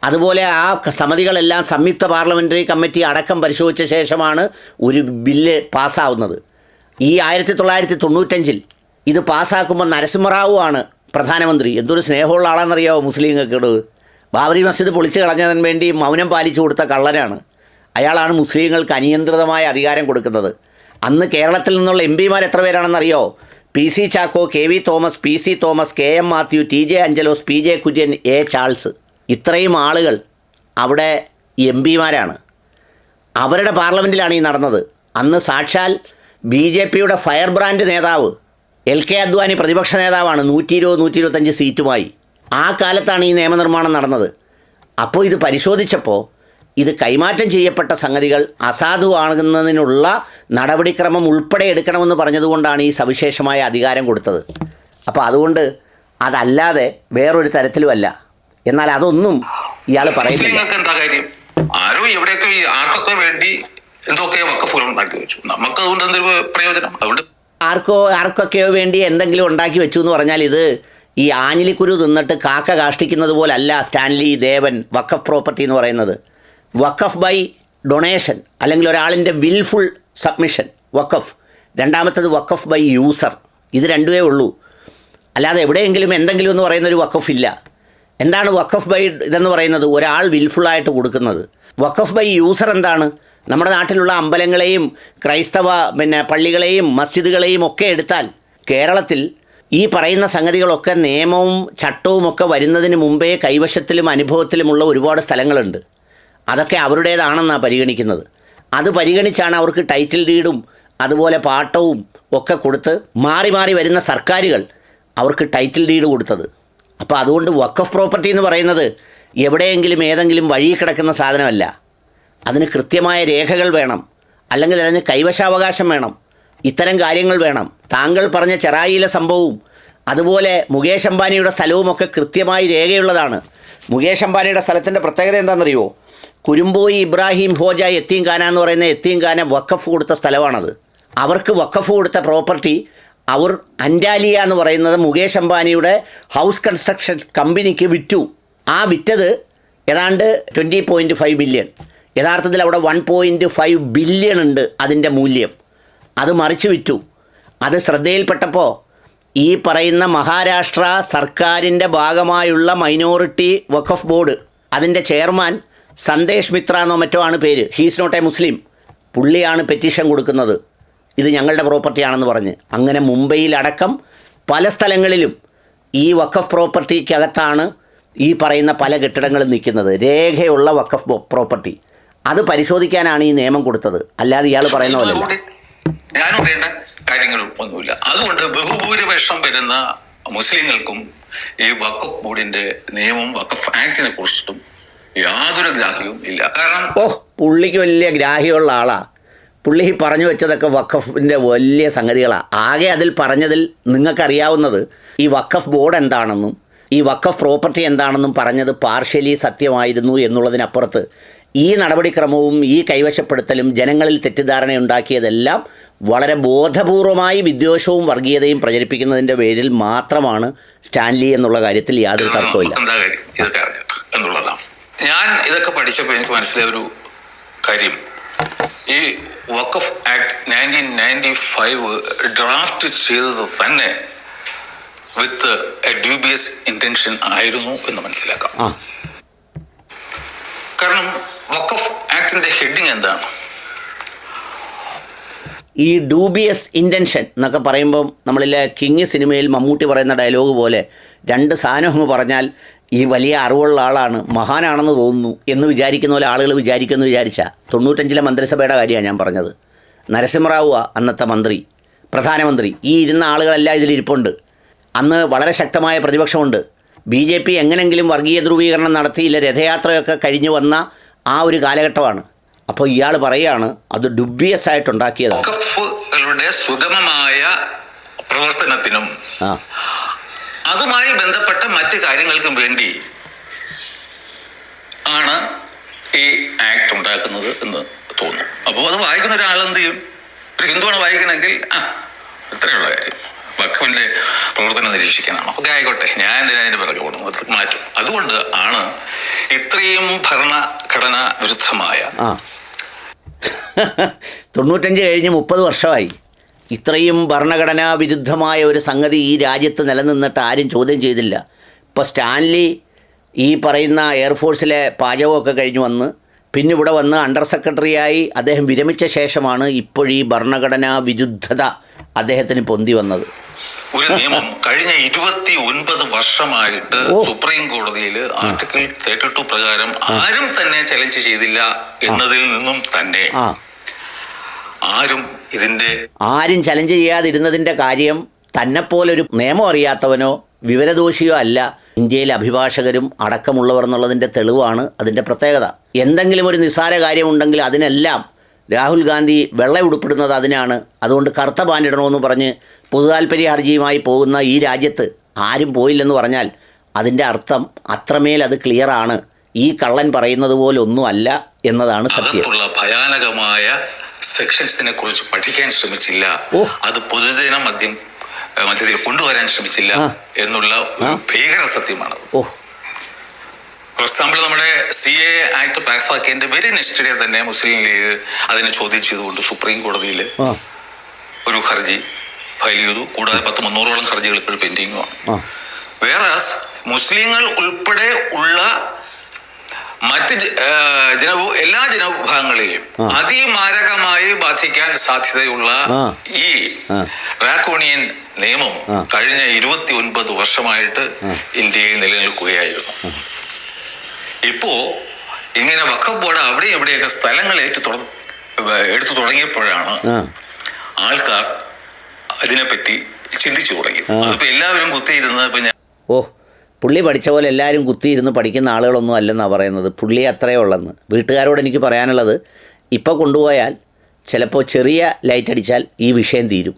അതുപോലെ ആ സമിതികളെല്ലാം സംയുക്ത പാർലമെൻ്ററി കമ്മിറ്റി അടക്കം പരിശോധിച്ച ശേഷമാണ് ഒരു ബില്ല് പാസ്സാവുന്നത്. ഈ 1995 ഇത് പാസ്സാക്കുമ്പോൾ നരസിംഹറാവു ആണ് പ്രധാനമന്ത്രി. എന്തൊരു സ്നേഹമുള്ള ആളാണെന്നറിയാമോ മുസ്ലിങ്ങൾക്ക്? ബാബറി മസ്ജിദ് പൊളിച്ചു കളഞ്ഞതിന് വേണ്ടി മൗനം പാലിച്ചു കൊടുത്ത കള്ളനാണ് അയാളാണ് മുസ്ലിങ്ങൾക്ക് അനിയന്ത്രിതമായ അധികാരം കൊടുക്കുന്നത്. അന്ന് കേരളത്തിൽ നിന്നുള്ള എം പിമാർ എത്ര പേരാണെന്നറിയോ? PC Chacko, KV Thomas, PC Thomas, KM Mathew, TJ അഞ്ചലോസ്, PJ Kurian, A Charles. ഇത്രയും ആളുകൾ അവിടെ എം പിമാരാണ്. അവരുടെ പാർലമെൻറ്റിലാണ് ഈ നടന്നത്. അന്ന് സാക്ഷാൽ BJPയുടെ ഫയർ ബ്രാൻഡ് നേതാവ് LK അദ്വാനി പ്രതിപക്ഷ നേതാവാണ് 120-125 സീറ്റുമായി. ആ കാലത്താണ് ഈ നിയമനിർമ്മാണം നടന്നത്. അപ്പോൾ ഇത് പരിശോധിച്ചപ്പോൾ ഇത് കൈമാറ്റം ചെയ്യപ്പെട്ട സംഗതികൾ അസാധുവാകുന്നതിനുള്ള നടപടിക്രമം ഉൾപ്പെടെ എടുക്കണമെന്ന് പറഞ്ഞതുകൊണ്ടാണ് ഈ സവിശേഷമായ അധികാരം കൊടുത്തത്. അപ്പോൾ അതുകൊണ്ട് അതല്ലാതെ വേറൊരു തരത്തിലുമല്ല. എന്നാൽ അതൊന്നും ഇയാൾ പറയുന്നില്ല. എന്താ കാര്യം? ആരോ എവിടെയൊക്കെ ആർക്കൊക്കെ വേണ്ടി എന്തൊക്കെ വഖഫുകൾ ഉണ്ടാക്കി വെച്ചു. നമുക്ക് അതുകൊണ്ട് എന്തൊരു പ്രയോജനം? അതുകൊണ്ട് ആർക്കൊക്കെയോ വേണ്ടി എന്തെങ്കിലും ഉണ്ടാക്കി വെച്ചു എന്ന് പറഞ്ഞാൽ ഇത് ഈ ആഞ്ഞിലിക്കുരു തിന്നിട്ട് കാക്ക കാഷ്ടിക്കുന്നത് പോലല്ല സ്റ്റാൻലി ദേവൻ വഖഫ് പ്രോപ്പർട്ടി എന്ന് പറയുന്നത്. വഖഫ് ബൈ ഡൊണേഷൻ അല്ലെങ്കിൽ ഒരാളിൻ്റെ വിൽഫുൾ സബ്മിഷൻ വഖഫ്. രണ്ടാമത്തത് വഖഫ് ബൈ യൂസർ. ഇത് രണ്ടുമേ ഉള്ളൂ. അല്ലാതെ എവിടെയെങ്കിലും എന്തെങ്കിലും എന്ന് പറയുന്നൊരു വഖഫ് ഇല്ല. എന്താണ് വഖഫ് ബൈ ഇതെന്ന് പറയുന്നത്? ഒരാൾ വിൽഫുള്ളായിട്ട് കൊടുക്കുന്നത്. വഖഫ് ബൈ യൂസർ എന്താണ്? നമ്മുടെ നാട്ടിലുള്ള അമ്പലങ്ങളെയും ക്രൈസ്തവ പള്ളികളെയും മസ്ജിദുകളെയും ഒക്കെ എടുത്താൽ കേരളത്തിൽ ഈ പറയുന്ന സംഗതികളൊക്കെ നിയമവും ചട്ടവും ഒക്കെ വരുന്നതിന് മുമ്പേ കൈവശത്തിലും അനുഭവത്തിലുമുള്ള ഒരുപാട് സ്ഥലങ്ങളുണ്ട്. അതൊക്കെ അവരുടേതാണെന്നാണ് പരിഗണിക്കുന്നത്. അത് പരിഗണിച്ചാണ് അവർക്ക് ടൈറ്റിൽ ഡീഡും അതുപോലെ പാട്ടവും ഒക്കെ കൊടുത്ത് മാറി മാറി വരുന്ന സർക്കാരുകൾ അവർക്ക് ടൈറ്റിൽ ഡീഡ് കൊടുത്തത്. അപ്പോൾ അതുകൊണ്ട് വഖഫ് പ്രോപ്പർട്ടി എന്ന് പറയുന്നത് എവിടെയെങ്കിലും ഏതെങ്കിലും വഴി കിടക്കുന്ന സാധനമല്ല. അതിന് കൃത്യമായ രേഖകൾ വേണം, അല്ലെങ്കിൽ അതിന് കൈവശാവകാശം വേണം, ഇത്തരം കാര്യങ്ങൾ വേണം. താങ്കൾ പറഞ്ഞ ചെറായിയിലെ സംഭവവും അതുപോലെ മുകേഷ് അംബാനിയുടെ സ്ഥലവുമൊക്കെ കൃത്യമായി രേഖയുള്ളതാണ്. മുകേഷ് അംബാനിയുടെ സ്ഥലത്തിൻ്റെ പ്രത്യേകത എന്താണെന്നറിയോ? കുരുമ്പോയി ഇബ്രാഹിം ഹോജ യത്തീംഖാന എന്ന് പറയുന്ന യത്തീംഖാന വഖഫ് കൊടുത്ത സ്ഥലമാണത്. അവർക്ക് വഖഫ് കൊടുത്ത പ്രോപ്പർട്ടി അവർ അൻഡാലിയ എന്ന് പറയുന്നത് മുകേഷ് അംബാനിയുടെ ഹൗസ് കൺസ്ട്രക്ഷൻ കമ്പനിക്ക് വിറ്റു. ആ വിറ്റത് ഏതാണ്ട് 20.5 ബില്യൺ. യഥാർത്ഥത്തിൽ അവിടെ 1.5 ബില്യൺ ഉണ്ട് അതിൻ്റെ മൂല്യം. അത് മറിച്ച് വിറ്റു. അത് ശ്രദ്ധയിൽപ്പെട്ടപ്പോൾ ഈ പറയുന്ന മഹാരാഷ്ട്ര സർക്കാരിൻ്റെ ഭാഗമായുള്ള മൈനോറിറ്റി വഖഫ് ബോർഡ് അതിൻ്റെ ചെയർമാൻ സന്ദേശ് മിത്ര എന്നോ മറ്റോ ആണ് പേര്. He's not a Muslim. പുള്ളിയാണ് പെറ്റീഷൻ കൊടുക്കുന്നത്, ഇത് ഞങ്ങളുടെ പ്രോപ്പർട്ടിയാണെന്ന് പറഞ്ഞ്. അങ്ങനെ മുംബൈയിലടക്കം പല സ്ഥലങ്ങളിലും ഈ വഖഫ് പ്രോപ്പർട്ടിക്കകത്താണ് ഈ പറയുന്ന പല കെട്ടിടങ്ങളും നിൽക്കുന്നത്. രേഖയുള്ള വഖഫ് പ്രോപ്പർട്ടി. അത് പരിശോധിക്കാനാണ് ഈ നിയമം കൊടുത്തത്. അല്ലാതെ ഇയാൾ പറയുന്ന പോലെയല്ല. ഞാൻ പറയേണ്ട കാര്യങ്ങളും ഒന്നുമില്ല. അതുകൊണ്ട് ബഹുഭൂരിപക്ഷം വരുന്ന മുസ്ലിങ്ങൾക്കും ഈ വഖഫ് ബോർഡിന്റെ നിയമം വഖഫ് ആക്ടിനെ കുറിച്ചിട്ടും യാതൊരു ഗ്രാഹ്യവും ഇല്ല. കാരണം പുള്ളിക്ക് വലിയ ഗ്രാഹ്യമുള്ള ആളാ. പുള്ളി പറഞ്ഞു വെച്ചതൊക്കെ വഖഫിൻ്റെ വലിയ സംഗതികളാണ്. ആകെ അതിൽ പറഞ്ഞതിൽ നിങ്ങൾക്കറിയാവുന്നത് ഈ വഖഫ് ബോർഡ് എന്താണെന്നും ഈ വഖഫ് പ്രോപ്പർട്ടി എന്താണെന്നും പറഞ്ഞത് പാർഷ്യലി സത്യമായിരുന്നു എന്നുള്ളതിനപ്പുറത്ത് ഈ നടപടിക്രമവും ഈ കൈവശപ്പെടുത്തലും ജനങ്ങളിൽ തെറ്റിദ്ധാരണയുണ്ടാക്കിയതെല്ലാം വളരെ ബോധപൂർവമായി വിദ്വേഷവും വർഗീയതയും പ്രചരിപ്പിക്കുന്നതിൻ്റെ പേരിൽ മാത്രമാണ് സ്റ്റാൻലി എന്നുള്ള കാര്യത്തിൽ യാതൊരു തർക്കമില്ല. ഇതൊക്കെ അറിഞ്ഞിട്ട് എന്നുള്ളതാണ്. ഞാൻ ഇതൊക്കെ പഠിച്ചപ്പോൾ എനിക്ക് മനസ്സിലായ ഒരു കാര്യം, ഈ വഖഫ് ആക്ട് 1995 ഡ്രാഫ്റ്റ് ചെയ്തത് തന്നെ വിത്ത് എ ഡ്യൂബിയസ് ഇന്റൻഷൻ ആയിരുന്നു എന്ന് മനസ്സിലാക്കാം. കാരണം വഖഫ് ആക്ടിന്റെ ഹെഡിങ് എന്താണ്? ഈ ഡൂബിയസ് ഇൻറ്റൻഷൻ എന്നൊക്കെ പറയുമ്പം നമ്മളിലെ കിങ് സിനിമയിൽ മമ്മൂട്ടി പറയുന്ന ഡയലോഗ് പോലെ രണ്ട് സാധനം അങ്ങ് പറഞ്ഞാൽ ഈ വലിയ അറിവുള്ള ആളാണ്, മഹാനാണെന്ന് തോന്നുന്നു എന്ന് വിചാരിക്കുന്ന പോലെ ആളുകൾ വിചാരിക്കുമെന്ന് വിചാരിച്ചാൽ 95 മന്ത്രിസഭയുടെ കാര്യമാണ് ഞാൻ പറഞ്ഞത്. നരസിംഹറാവുവ അന്നത്തെ മന്ത്രി, പ്രധാനമന്ത്രി. ഈ ഇരുന്ന ആളുകളെല്ലാം ഇതിലിരിപ്പുണ്ട്. അന്ന് വളരെ ശക്തമായ പ്രതിപക്ഷമുണ്ട്. BJP എങ്ങനെങ്കിലും വർഗീയ ധ്രുവീകരണം നടത്തിയില്ല, രഥയാത്രയൊക്കെ കഴിഞ്ഞു വന്ന ആ ഒരു കാലഘട്ടമാണ്. അപ്പോൾ ഇയാൾ പറയുകയാണ് അത് ഡുബിയസ് ആയിട്ടുണ്ടാക്കിയതാണ്. വഖഫുകളുടെ സുഗമമായ പ്രവർത്തനത്തിനും അതുമായി ബന്ധപ്പെട്ട മറ്റ് കാര്യങ്ങൾക്കും വേണ്ടി ആണ് ഈ ആക്ട് ഉണ്ടാക്കുന്നത് എന്ന് തോന്നുന്നു. അപ്പോൾ അത് വായിക്കുന്ന ഒരാളെന്ത് ചെയ്യും? ഒരു ഹിന്ദുവാണ് വായിക്കണമെങ്കിൽ ഇത്രയുള്ള കാര്യം വഖഫിന്റെ പ്രവർത്തനം നിരീക്ഷിക്കാനാണ്. ഒക്കെ ആയിക്കോട്ടെ, ഞാൻ എന്തിനാ അതിന്റെ പിറകെ പോകുന്നത്, മാറ്റും. അതുകൊണ്ട് ആണ് ഇത്രയും ഭരണഘടനാ വിരുദ്ധമായ 95 കഴിഞ്ഞ് 30 വർഷമായി ഇത്രയും ഭരണഘടനാ വിരുദ്ധമായ ഒരു സംഗതി ഈ രാജ്യത്ത് നിലനിന്നിട്ട് ആരും ചോദ്യം ചെയ്തില്ല. ഇപ്പോൾ സ്റ്റാൻലി ഈ പറയുന്ന എയർഫോഴ്സിലെ പാചകമൊക്കെ കഴിഞ്ഞ് വന്ന് പിന്നെ ഇവിടെ വന്ന് അണ്ടർ സെക്രട്ടറിയായി അദ്ദേഹം വിരമിച്ച ശേഷമാണ് ഇപ്പോഴീ ഭരണഘടനാ വിരുദ്ധത അദ്ദേഹത്തിന് പൊന്തി വന്നത്. ഒരു നിയമം കഴിഞ്ഞ 29 വർഷമായിട്ട് സുപ്രീം കോടതിയിൽ ആർട്ടിക്കിൾ 32 പ്രകാരം ആരും തന്നെ ചലഞ്ച് ചെയ്തില്ല എന്നതിൽ നിന്നും തന്നെ ആരും ചലഞ്ച് ചെയ്യാതിരുന്നതിൻ്റെ കാര്യം തന്നെപ്പോലൊരു നിയമം അറിയാത്തവനോ വിവരദോഷിയോ അല്ല ഇന്ത്യയിലെ അഭിഭാഷകരും അടക്കമുള്ളവർ എന്നുള്ളതിൻ്റെ തെളിവാണ് അതിൻ്റെ പ്രത്യേകത. എന്തെങ്കിലും ഒരു നിസ്സാര കാര്യമുണ്ടെങ്കിൽ അതിനെല്ലാം രാഹുൽ ഗാന്ധി ഉടുപ്പിടുന്നത് അതിനാണ്. അതുകൊണ്ട് കറുത്ത പാനിടണമെന്ന് പറഞ്ഞ് പൊതുതാൽപര്യ ഹർജിയുമായി പോകുന്ന ഈ രാജ്യത്ത് ആരും പോയില്ലെന്ന് പറഞ്ഞാൽ അതിൻ്റെ അർത്ഥം അത്രമേൽ അത് ക്ലിയറാണ്. ഈ കള്ളൻ പറയുന്നത് പോലെ ഒന്നുമല്ല എന്നതാണ് സത്യം. ഭയാനകമായ സെക്ഷൻസിനെ കുറിച്ച് പഠിക്കാൻ ശ്രമിച്ചില്ല, അത് പൊതുജന മധ്യത്തിൽ കൊണ്ടുവരാൻ ശ്രമിച്ചില്ല എന്നുള്ള ഭീകര സത്യമാണ്. ഫോർ എക്സാമ്പിൾ, നമ്മുടെ CA ആക്ട് പാസ്സാക്കിയതിന്റെ വെരി നെക്സ്റ്റ് ഡേ തന്നെ മുസ്ലിം ലീഗ് അതിനെ ചോദ്യം ചെയ്തുകൊണ്ട് സുപ്രീം കോടതിയിൽ ഒരു ഹർജി ഫയൽ ചെയ്തു. കൂടാതെ 300ഓളം ഹർജികൾ ഇപ്പോഴും പെൻഡിങ്ങുമാണ്. വേറെ മുസ്ലിങ്ങൾ ഉൾപ്പെടെ ഉള്ള മറ്റ് എല്ലാ ജനവിഭാഗങ്ങളെയും അതിമാരകമായി ബാധിക്കാൻ സാധ്യതയുള്ള ഈ ഡ്രാക്കോണിയൻ നിയമം കഴിഞ്ഞ 29 വർഷമായിട്ട് ഇന്ത്യയിൽ നിലനിൽക്കുകയായിരുന്നു. ഇപ്പോ ഇങ്ങനെ വഖഫ് ബോർഡ് അവിടെ എവിടെയൊക്കെ സ്ഥലങ്ങൾ എടുത്തു തുടങ്ങിയപ്പോഴാണ് ആൾക്കാർ അതിനെപ്പറ്റി ചിന്തിച്ചു തുടങ്ങിയത്. അതിപ്പോ എല്ലാവരും കുത്തിയിരുന്ന് പുള്ളി പഠിച്ച പോലെ എല്ലാവരും കുത്തിയിരുന്ന് പഠിക്കുന്ന ആളുകളൊന്നും അല്ലെന്നാണ് പറയുന്നത്. പുള്ളി അത്രയേ ഉള്ളെന്ന്. വീട്ടുകാരോട് എനിക്ക് പറയാനുള്ളത്, ഇപ്പോൾ കൊണ്ടുപോയാൽ ചിലപ്പോൾ ചെറിയ ലൈറ്റ് അടിച്ചാൽ ഈ വിഷയം തീരും.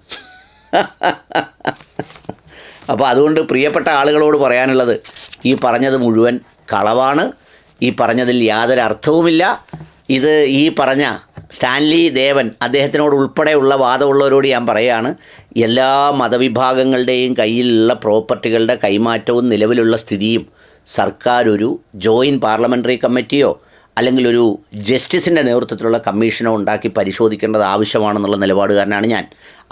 അപ്പോൾ അതുകൊണ്ട് പ്രിയപ്പെട്ട ആളുകളോട് പറയാനുള്ളത്, ഈ പറഞ്ഞത് മുഴുവൻ കളവാണ്. ഈ പറഞ്ഞതിൽ യാതൊരു അർത്ഥവുമില്ല. ഇത് ഈ പറഞ്ഞ സ്റ്റാൻലി ദേവൻ അദ്ദേഹത്തിനോട് ഉൾപ്പെടെയുള്ള വാദമുള്ളവരോട് ഞാൻ പറയുകയാണ്, എല്ലാ മതവിഭാഗങ്ങളുടെയും കയ്യിലുള്ള പ്രോപ്പർട്ടികളുടെ കൈമാറ്റവും നിലവിലുള്ള സ്ഥിതിയും സർക്കാർ ഒരു ജോയിൻറ്റ് പാർലമെൻ്ററി കമ്മിറ്റിയോ അല്ലെങ്കിൽ ഒരു ജസ്റ്റിസിൻ്റെ നേതൃത്വത്തിലുള്ള കമ്മീഷനോ ഉണ്ടാക്കി പരിശോധിക്കേണ്ടത് ആവശ്യമാണെന്നുള്ള നിലപാടുകാരനാണ് ഞാൻ.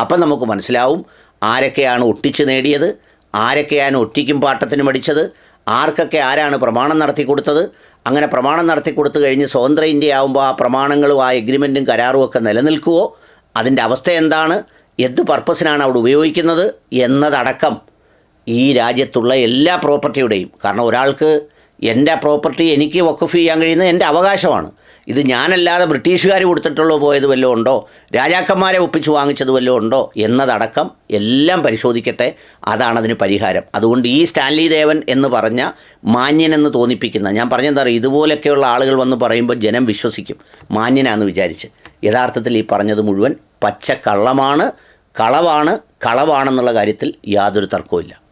അപ്പം നമുക്ക് മനസ്സിലാവും ആരൊക്കെയാണ് ഒട്ടിച്ച് നേടിയത്, ആരൊക്കെയാണ് ഒറ്റിക്കും പാട്ടത്തിന് മടിച്ചത്, ആർക്കൊക്കെ ആരാണ് പ്രമാണം നടത്തി കൊടുത്തത്. അങ്ങനെ പ്രമാണം നടത്തി കൊടുത്തു കഴിഞ്ഞ് സ്വതന്ത്ര ഇന്ത്യ ആകുമ്പോൾ ആ പ്രമാണങ്ങളും ആ എഗ്രിമെൻറ്റും കരാറും ഒക്കെ നിലനിൽക്കുമോ, അതിൻ്റെ അവസ്ഥ എന്താണ്, എന്ത് പർപ്പസിനാണ് അവിടെ ഉപയോഗിക്കുന്നത് എന്നതടക്കം ഈ രാജ്യത്തുള്ള എല്ലാ പ്രോപ്പർട്ടിയുടെയും, കാരണം ഒരാൾക്ക് എൻ്റെ പ്രോപ്പർട്ടി എനിക്ക് വഖഫ് ചെയ്യാൻ കഴിയുന്നത് എൻ്റെ അവകാശമാണ്. ഇത് ഞാനല്ലാതെ ബ്രിട്ടീഷുകാർ കൊടുത്തിട്ടുള്ളോ പോയത് വല്ലതും ഉണ്ടോ, രാജാക്കന്മാരെ ഒപ്പിച്ച് വാങ്ങിച്ചത് വല്ലതും ഉണ്ടോ എന്നതടക്കം എല്ലാം പരിശോധിക്കട്ടെ. അതാണതിന് പരിഹാരം. അതുകൊണ്ട് ഈ സ്റ്റാൻലി ദേവൻ എന്ന് പറഞ്ഞ മാന്യനെന്ന് തോന്നിപ്പിക്കുന്ന, ഞാൻ പറഞ്ഞെന്താ പറയുക, ഇതുപോലൊക്കെയുള്ള ആളുകൾ വന്ന് പറയുമ്പോൾ ജനം വിശ്വസിക്കും മാന്യനാന്ന് വിചാരിച്ച്. യഥാർത്ഥത്തിൽ ഈ പറഞ്ഞത് മുഴുവൻ പച്ചക്കള്ളമാണ്, കളവാണെന്നുള്ള കാര്യത്തിൽ യാതൊരു തർക്കവുമില്ല.